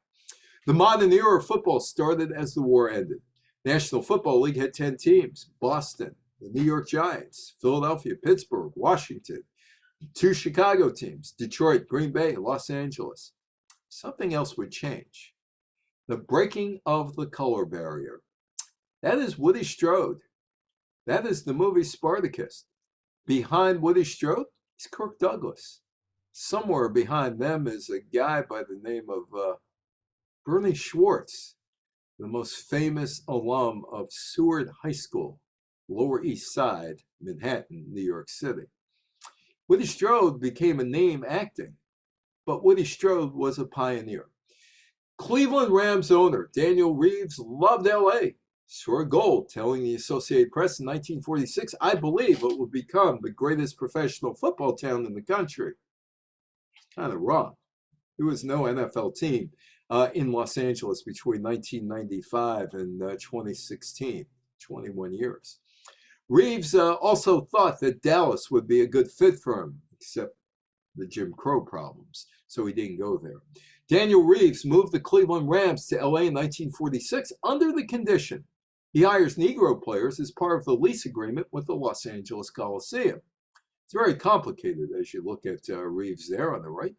The Modern Era of Football started as the war ended. National Football League had 10 teams: Boston, the New York Giants, Philadelphia, Pittsburgh, Washington, 2 Chicago teams, Detroit, Green Bay, Los Angeles. Something else would change. The breaking of the color barrier. That is Woody Strode. That is the movie Spartacus. Behind Woody Strode is Kirk Douglas. Somewhere behind them is a guy by the name of Bernie Schwartz, the most famous alum of Seward High School, Lower East Side, Manhattan, New York City. Woody Strode became a name acting, but Woody Strode was a pioneer. Cleveland Rams owner Daniel Reeves loved L.A., saw gold, telling the Associated Press in 1946, I believe it will become the greatest professional football town in the country. Kind of wrong. There was no NFL team in Los Angeles between 1995 and 2016, 21 years. Reeves also thought that Dallas would be a good fit for him, except the Jim Crow problems, so he didn't go there. Daniel Reeves moved the Cleveland Rams to LA in 1946 under the condition he hires Negro players as part of the lease agreement with the Los Angeles Coliseum. It's very complicated as you look at Reeves there on the right.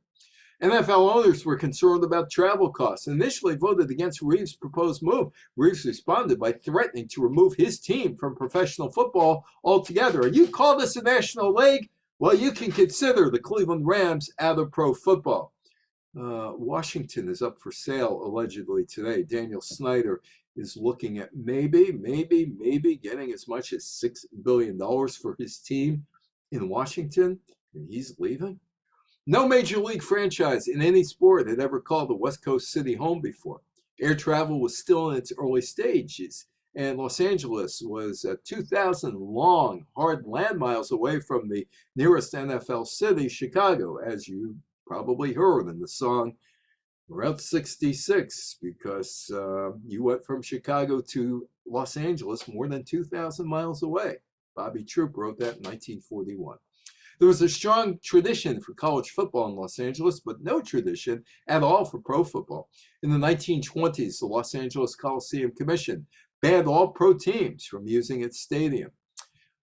NFL owners were concerned about travel costs and initially voted against Reeves' proposed move. Reeves responded by threatening to remove his team from professional football altogether. And you call this a national league? Well, you can consider the Cleveland Rams out of pro football. Washington is up for sale allegedly today. Daniel Snyder is looking at maybe getting as much as $6 billion for his team in Washington, and he's leaving. No major league franchise in any sport had ever called the West Coast city home before. Air travel was still in its early stages, and Los Angeles was 2,000 long, hard land miles away from the nearest NFL city, Chicago, as you probably heard in the song Route 66, because you went from Chicago to Los Angeles more than 2,000 miles away. Bobby Troup wrote that in 1941. There was a strong tradition for college football in Los Angeles, but no tradition at all for pro football. In the 1920s, the Los Angeles Coliseum Commission banned all pro teams from using its stadium.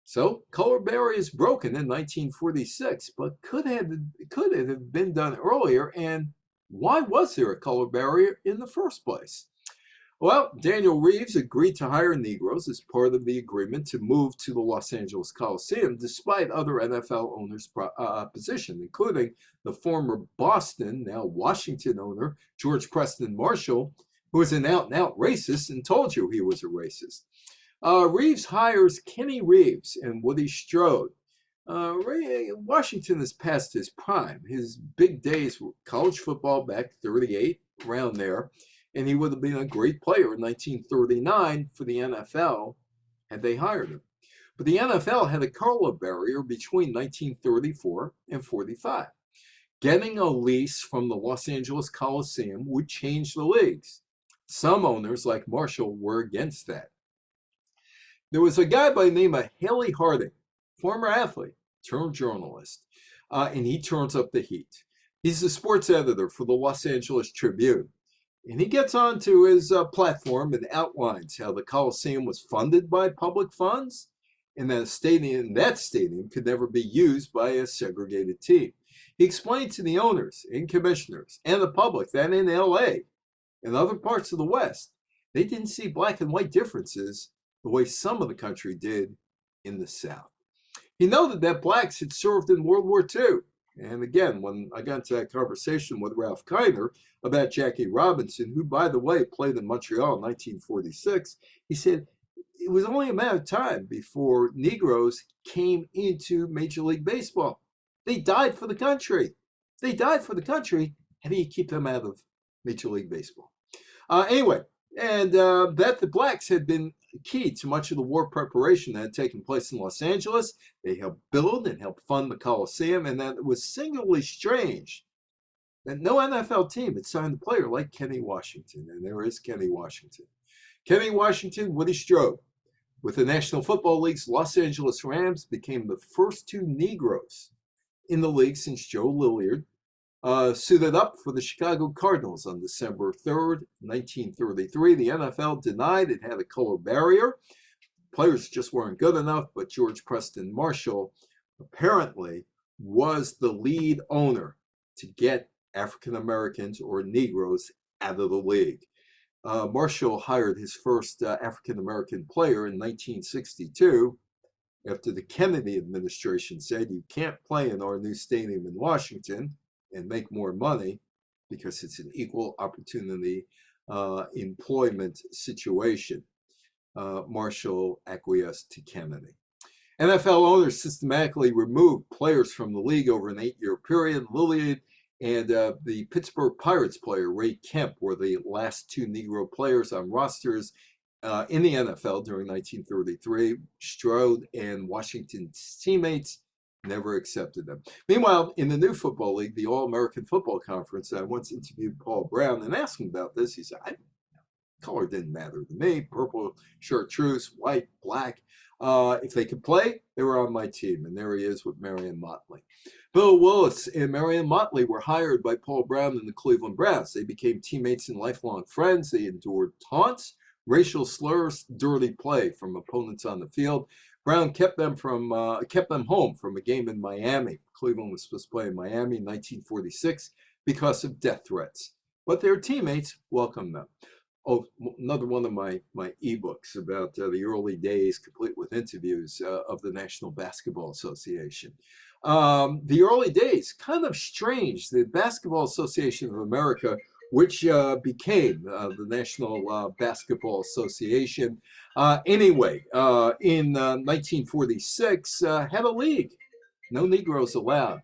So color barrier is broken in 1946, but could it have been done earlier? And why was there a color barrier in the first place? Well, Daniel Reeves agreed to hire Negroes as part of the agreement to move to the Los Angeles Coliseum, despite other NFL owners' opposition, including the former Boston, now Washington owner, George Preston Marshall, who was an out-and-out racist and told you he was a racist. Reeves hires Kenny Reeves and Woody Strode. Washington is past his prime. His big days were college football back 38, around there, and he would have been a great player in 1939 for the NFL had they hired him. But the NFL had a color barrier between 1934 and 45. Getting a lease from the Los Angeles Coliseum would change the leagues. Some owners, like Marshall, were against that. There was a guy by the name of Haley Harding, former athlete, turned journalist, and he turns up the heat. He's the sports editor for the Los Angeles Tribune. And he gets onto his platform and outlines how the Coliseum was funded by public funds and that that stadium could never be used by a segregated team. He explained to the owners and commissioners and the public that in LA and other parts of the West, they didn't see black and white differences the way some of the country did in the South. He noted that blacks had served in World War II. And again, when I got into that conversation with Ralph Kiner about Jackie Robinson, who, by the way, played in Montreal in 1946, he said it was only a matter of time before Negroes came into Major League Baseball. They died for the country. They died for the country. How do you keep them out of Major League Baseball? Anyway, and that the blacks had been key to much of the war preparation that had taken place in Los Angeles. They helped build and helped fund the Coliseum, and that it was singularly strange that no NFL team had signed a player like Kenny Washington, and there is Kenny Washington. Kenny Washington, Woody Strode, with the National Football League's Los Angeles Rams, became the first two Negroes in the league since Joe Lilliard suited up for the Chicago Cardinals on December 3rd, 1933. The NFL denied it had a color barrier. Players just weren't good enough, but George Preston Marshall apparently was the lead owner to get African Americans or Negroes out of the league. Marshall hired his first African American player in 1962 after the Kennedy administration said you can't play in our new stadium in Washington and make more money because it's an equal opportunity employment situation. Marshall acquiesced to Kennedy. NFL owners systematically removed players from the league over an 8-year period. Lilliard and the Pittsburgh Pirates player Ray Kemp were the last two Negro players on rosters in the NFL during 1933. Strode and Washington's teammates never accepted them. Meanwhile, in the new football league, the All-American Football Conference, I once interviewed Paul Brown and asked him about this. He said, color didn't matter to me. Purple chartreuse, white, black. If they could play, they were on my team. And there he is with Marion Motley. Bill Willis and Marion Motley were hired by Paul Brown and the Cleveland Browns. They became teammates and lifelong friends. They endured taunts, racial slurs, dirty play from opponents on the field. Brown kept them home from a game in Miami. Cleveland was supposed to play in Miami in 1946 because of death threats. But their teammates welcomed them. Oh, another one of my ebooks about the early days, complete with interviews of the National Basketball Association. The early days, kind of strange. The Basketball Association of America, which became the National Basketball Association, anyway, in 1946, had a league. No Negroes allowed.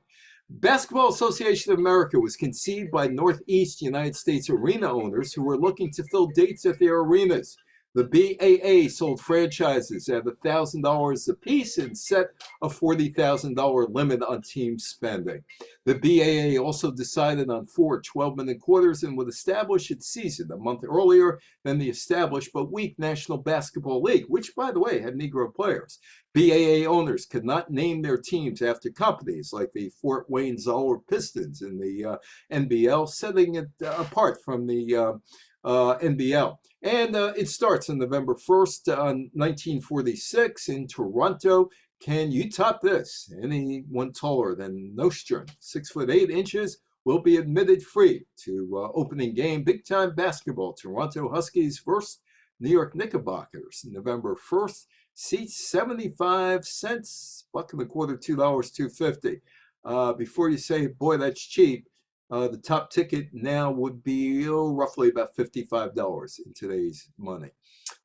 Basketball Association of America was conceived by Northeast United States arena owners who were looking to fill dates at their arenas. The BAA sold franchises at $1,000 apiece and set a $40,000 limit on team spending. The BAA also decided on 4 12-minute quarters and would establish its season a month earlier than the established but weak National Basketball League, which, by the way, had Negro players. BAA owners could not name their teams after companies like the Fort Wayne Zoller Pistons in the NBL, setting it apart from the NBL. And it starts on November 1st, 1946 in Toronto. Can you top this? Anyone taller than Nostrum, 6'8", will be admitted free to opening game. Big time basketball. Toronto Huskies versus New York Knickerbockers. November 1st. Seats 75 cents, $1.25, $2.50. Before you say, boy, that's cheap, the top ticket now would be roughly about $55 in today's money.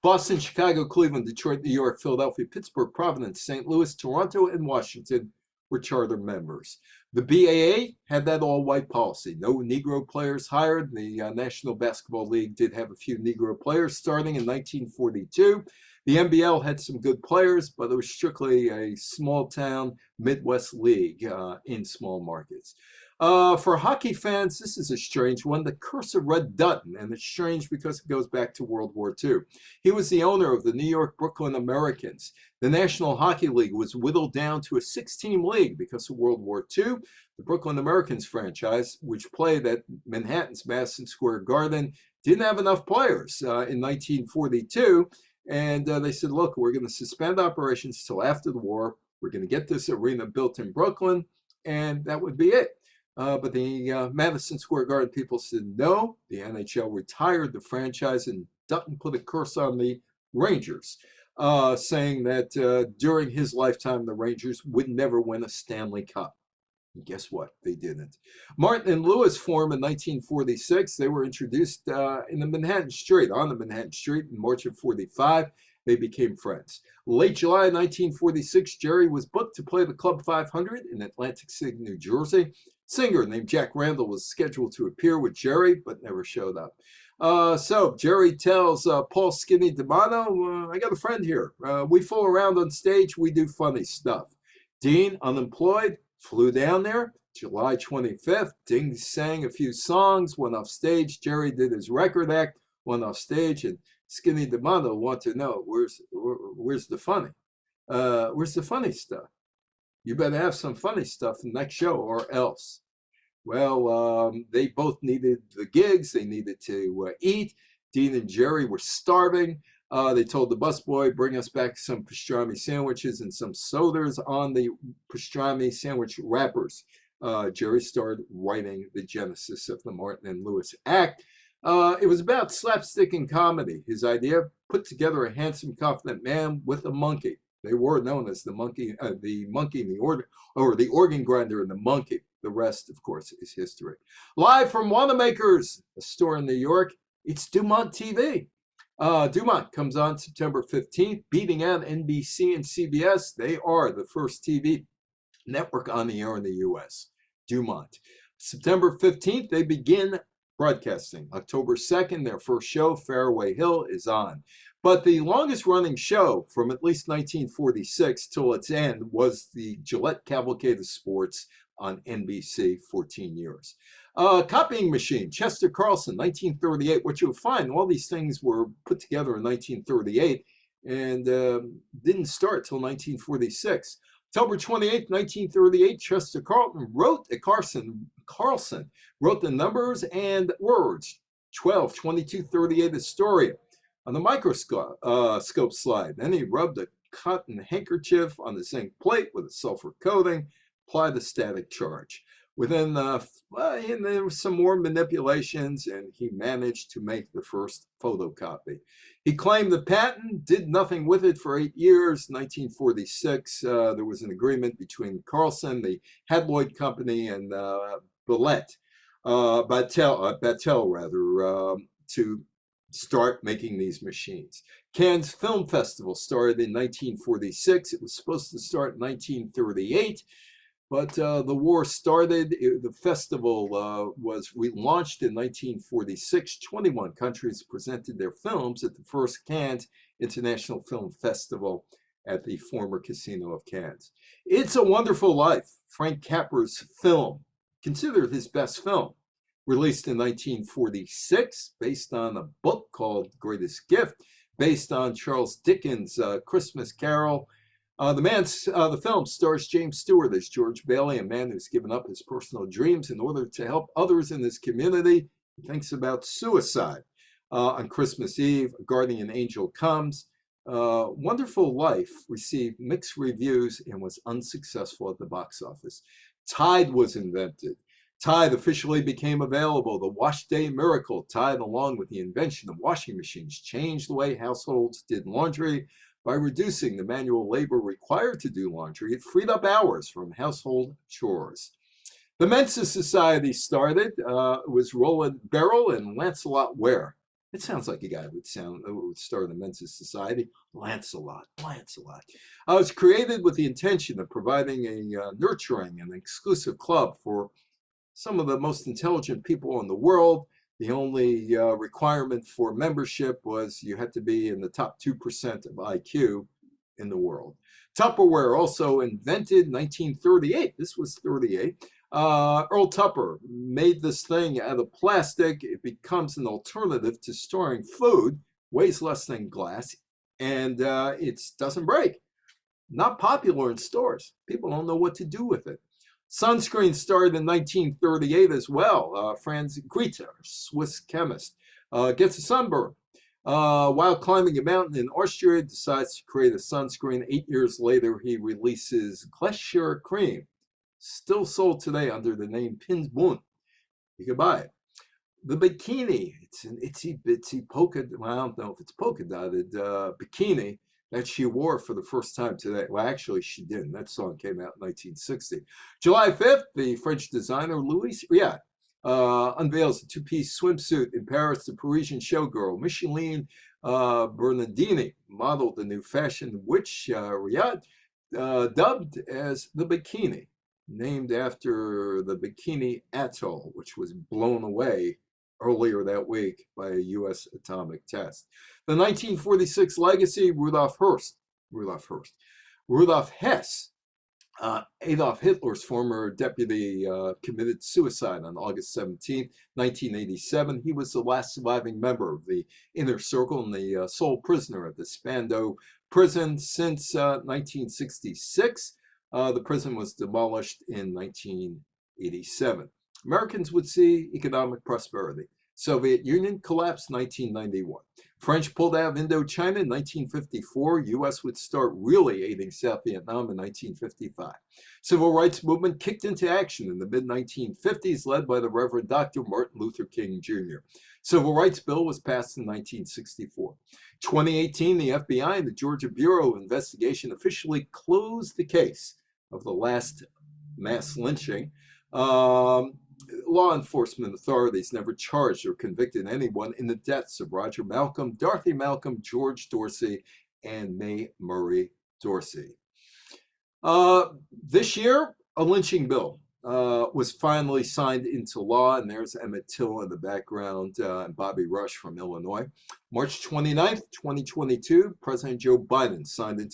Boston, Chicago, Cleveland, Detroit, New York, Philadelphia, Pittsburgh, Providence, St. Louis, Toronto, and Washington were charter members. The BAA had that all-white policy. No Negro players hired. The National Basketball League did have a few Negro players starting in 1942. The NBL had some good players, but it was strictly a small-town Midwest league in small markets. For hockey fans, this is a strange one, the Curse of Red Dutton, and it's strange because it goes back to World War II. He was the owner of the New York Brooklyn Americans. The National Hockey League was whittled down to a 6-team league because of World War II. The Brooklyn Americans franchise, which played at Manhattan's Madison Square Garden, didn't have enough players in 1942. And they said, look, we're going to suspend operations till after the war. We're going to get this arena built in Brooklyn, and that would be it. But the Madison Square Garden people said no. The NHL retired the franchise, and Dutton put a curse on the Rangers, saying that during his lifetime, the Rangers would never win a Stanley Cup. And guess what? They didn't. Martin and Lewis formed in 1946. They were introduced in the Manhattan Street, on the Manhattan Street in March of 45. They became friends. Late July 1946, Jerry was booked to play the Club 500 in Atlantic City, New Jersey. Singer named Jack Randall was scheduled to appear with Jerry, but never showed up. So Jerry tells Paul Skinny DeMano, I got a friend here. We fool around on stage. We do funny stuff. Dean, unemployed, flew down there. July 25th, Ding sang a few songs, went off stage. Jerry did his record act, went off stage, and Skinny DeMano wanted to know, where's the funny? Where's the funny stuff? You better have some funny stuff the next show or else. Well, they both needed the gigs. They needed to eat. Dean and Jerry were starving. They told the busboy, bring us back some pastrami sandwiches and some sodas on the pastrami sandwich wrappers. Jerry started writing the genesis of the Martin and Lewis act. It was about slapstick and comedy. His idea, put together a handsome, confident man with a monkey. They were known as the monkey and the organ, or the organ grinder and the monkey. The rest, of course, is history. Live from Wanamaker's, a store in New York, it's Dumont TV. Dumont comes on September 15th, beating out NBC and CBS. They are the first TV network on the air in the U.S. Dumont. September 15th, they begin Broadcasting. October 2nd, their first show, Fairway Hill, is on. But the longest running show from at least 1946 till its end was the Gillette Cavalcade of Sports on NBC, 14 years. Copying machine, Chester Carlson, 1938. What you'll find, all these things were put together in 1938 and didn't start till 1946. October 28, 1938, Chester Carlson wrote the numbers and words 12, 22, 38 Astoria on the microscope scope slide. Then he rubbed a cotton handkerchief on the zinc plate with a sulfur coating, applied the static charge. Within, and there were some more manipulations, and he managed to make the first photocopy. He claimed the patent, did nothing with it for 8 years. 1946, there was an agreement between Carlson, the Hadloyd Company, and Battelle, to start making these machines. Cannes Film Festival started in 1946. It was supposed to start in 1938. But the war started. The festival was relaunched in 1946. 21 countries presented their films at the first Cannes International Film Festival at the former Casino of Cannes. It's a Wonderful Life, Frank Capra's film, considered his best film, released in 1946, based on a book called Greatest Gift, based on Charles Dickens' Christmas Carol. The film stars James Stewart as George Bailey, a man who's given up his personal dreams in order to help others in his community. He thinks about suicide. On Christmas Eve, a guardian angel comes. Wonderful Life received mixed reviews and was unsuccessful at the box office. Tide was invented. Tide officially became available. The Wash Day Miracle, Tide, along with the invention of washing machines, changed the way households did laundry. By reducing the manual labor required to do laundry, it freed up hours from household chores. The Mensa Society started. It was Roland Beryl and Lancelot Ware. It sounds like a guy would start the Mensa Society. Lancelot. It was created with the intention of providing a nurturing and exclusive club for some of the most intelligent people in the world. The only requirement for membership was you had to be in the top 2% of IQ in the world. Tupperware, also invented in 1938. This was 38. Earl Tupper made this thing out of plastic. It becomes an alternative to storing food, weighs less than glass, and it doesn't break. Not popular in stores. People don't know what to do with it. Sunscreen started in 1938 as well. Franz Greta, Swiss chemist, gets a sunburn. While climbing a mountain in Austria, decides to create a sunscreen. 8 years later, he releases Glacier Cream, still sold today under the name Pins Bun. You can buy it. The bikini, it's an itsy bitsy polka, well, I don't know if it's polka dotted bikini that she wore for the first time today. Well, actually, she didn't. That song came out in 1960. July 5th, the French designer Louis Riat unveils a two-piece swimsuit in Paris. The Parisian showgirl Micheline Bernardini modeled the new fashion, which Riat dubbed as the bikini, named after the Bikini Atoll, which was blown away earlier that week by a U.S. atomic test. The 1946 legacy, Rudolf Hess, Adolf Hitler's former deputy, committed suicide on August 17, 1987. He was the last surviving member of the Inner Circle and the sole prisoner at the Spandau prison since 1966. The prison was demolished in 1987. Americans would see economic prosperity. Soviet Union collapsed 1991. French pulled out of Indochina in 1954. U.S. would start really aiding South Vietnam in 1955. Civil rights movement kicked into action in the mid-1950s, led by the Reverend Dr. Martin Luther King Jr. Civil rights bill was passed in 1964. 2018, the FBI and the Georgia Bureau of Investigation officially closed the case of the last mass lynching. Law enforcement authorities never charged or convicted anyone in the deaths of Roger Malcolm, Dorothy Malcolm, George Dorsey, and Mae Murray Dorsey. This year, a lynching bill was finally signed into law, and there's Emmett Till in the background, and Bobby Rush from Illinois. March 29th, 2022, President Joe Biden signed the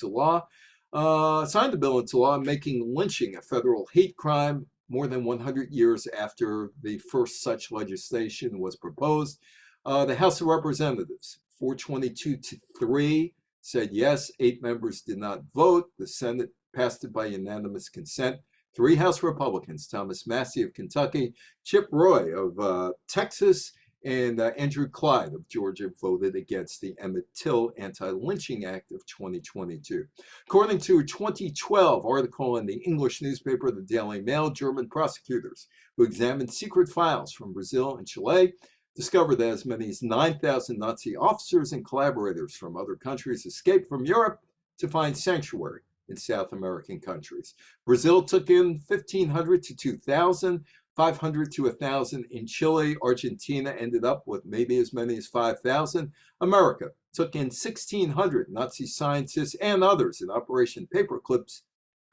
bill into law, making lynching a federal hate crime more than 100 years after the first such legislation was proposed. The House of Representatives, 422 to 3, said yes. 8 members did not vote. The Senate passed it by unanimous consent. 3 House Republicans, Thomas Massie of Kentucky, Chip Roy of Texas, and Andrew Clyde of Georgia voted against the Emmett Till Anti-Lynching Act of 2022. According to a 2012 article in the English newspaper The Daily Mail, German prosecutors who examined secret files from Brazil and Chile discovered that as many as 9,000 Nazi officers and collaborators from other countries escaped from Europe to find sanctuary in South American countries. Brazil took in 1,500 to 2,000, 500 to 1,000 in Chile. Argentina ended up with maybe as many as 5,000. America took in 1,600 Nazi scientists and others in Operation Paperclip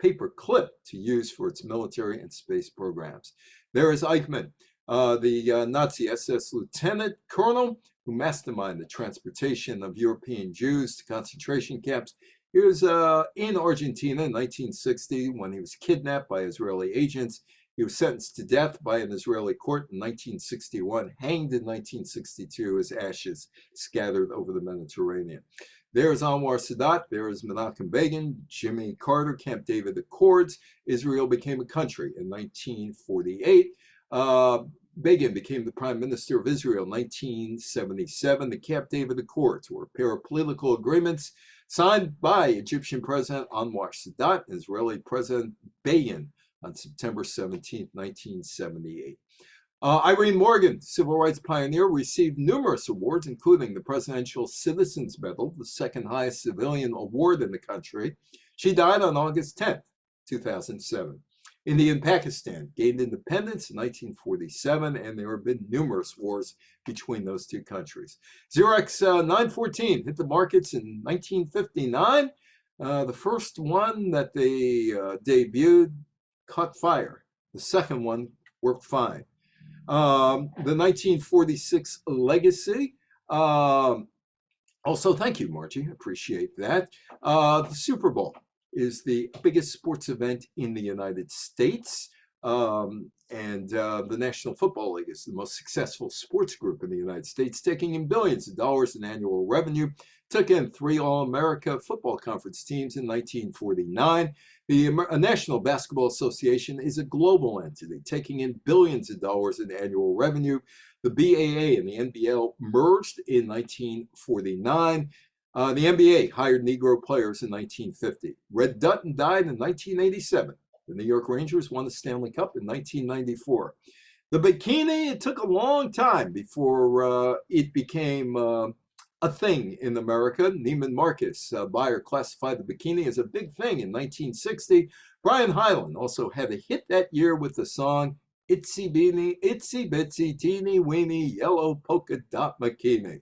to use for its military and space programs. There is Eichmann, the Nazi SS lieutenant colonel who masterminded the transportation of European Jews to concentration camps. He was in Argentina in 1960 when he was kidnapped by Israeli agents. He was sentenced to death by an Israeli court in 1961, hanged in 1962, his ashes scattered over the Mediterranean. There is Anwar Sadat, there is Menachem Begin, Jimmy Carter, Camp David Accords. Israel became a country in 1948. Begin became the Prime Minister of Israel in 1977. The Camp David Accords were a pair of political agreements signed by Egyptian President Anwar Sadat and Israeli President Begin on September 17, 1978. Irene Morgan, civil rights pioneer, received numerous awards, including the Presidential Citizens Medal, the second highest civilian award in the country. She died on August 10, 2007. India and Pakistan gained independence in 1947, and there have been numerous wars between those two countries. Xerox 914 hit the markets in 1959. The first one that they debuted caught fire. The second one worked fine. The 1946 legacy. Also, thank you, Margie. Appreciate that. The Super Bowl is the biggest sports event in the United States. And the National Football League is the most successful sports group in the United States, taking in billions of dollars in annual revenue. Took in 3 All-America Football Conference teams in 1949. The National Basketball Association is a global entity, taking in billions of dollars in annual revenue. The BAA and the NBL merged in 1949. The NBA hired Negro players in 1950. Red Dutton died in 1987. The New York Rangers won the Stanley Cup in 1994. The bikini, it took a long time before it became a thing in America. Neiman Marcus buyer classified the bikini as a big thing in 1960. Brian Hyland also had a hit that year with the song Itsy Beanie, Itsy Bitsy Teeny Weeny Yellow Polka Dot Bikini.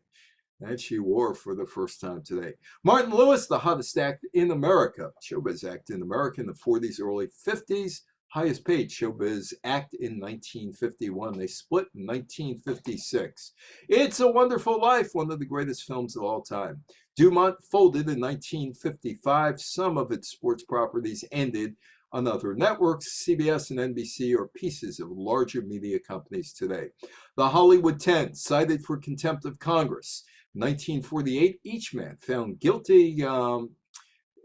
That she wore for the first time today. Martin Lewis, the hottest act in America, showbiz act in America in the 40s, early 50s. Highest paid showbiz act in 1951. They split in 1956. It's a Wonderful Life, one of the greatest films of all time. Dumont folded in 1955. Some of its sports properties ended on other networks. CBS and NBC are pieces of larger media companies today. The Hollywood 10, cited for contempt of Congress. 1948, each man found guilty and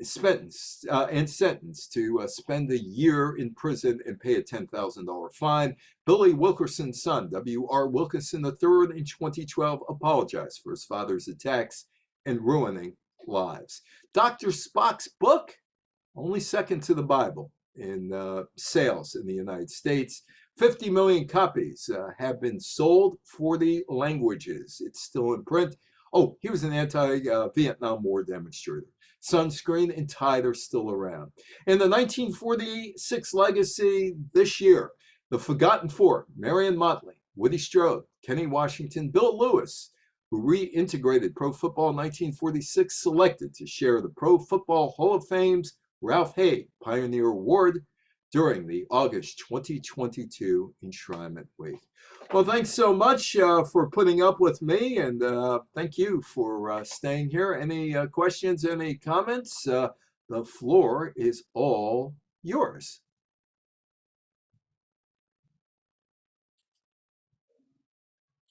sentenced to spend a year in prison and pay a $10,000 fine. Billy Wilkerson's son, W.R. Wilkerson III, in 2012 apologized for his father's attacks and ruining lives. Dr. Spock's book, only second to the Bible in sales in the United States. 50 million copies have been sold, 40 languages. It's still in print. Oh, he was an anti-Vietnam War demonstrator. Sunscreen and Tide are still around. In the 1946 legacy this year, the Forgotten Four, Marion Motley, Woody Strode, Kenny Washington, Bill Lewis, who reintegrated Pro Football in 1946, selected to share the Pro Football Hall of Fame's Ralph Hay Pioneer Award during the August 2022 Enshrinement Week. Well, thanks so much for putting up with me, and thank you for staying here. Any questions, any comments? The floor is all yours.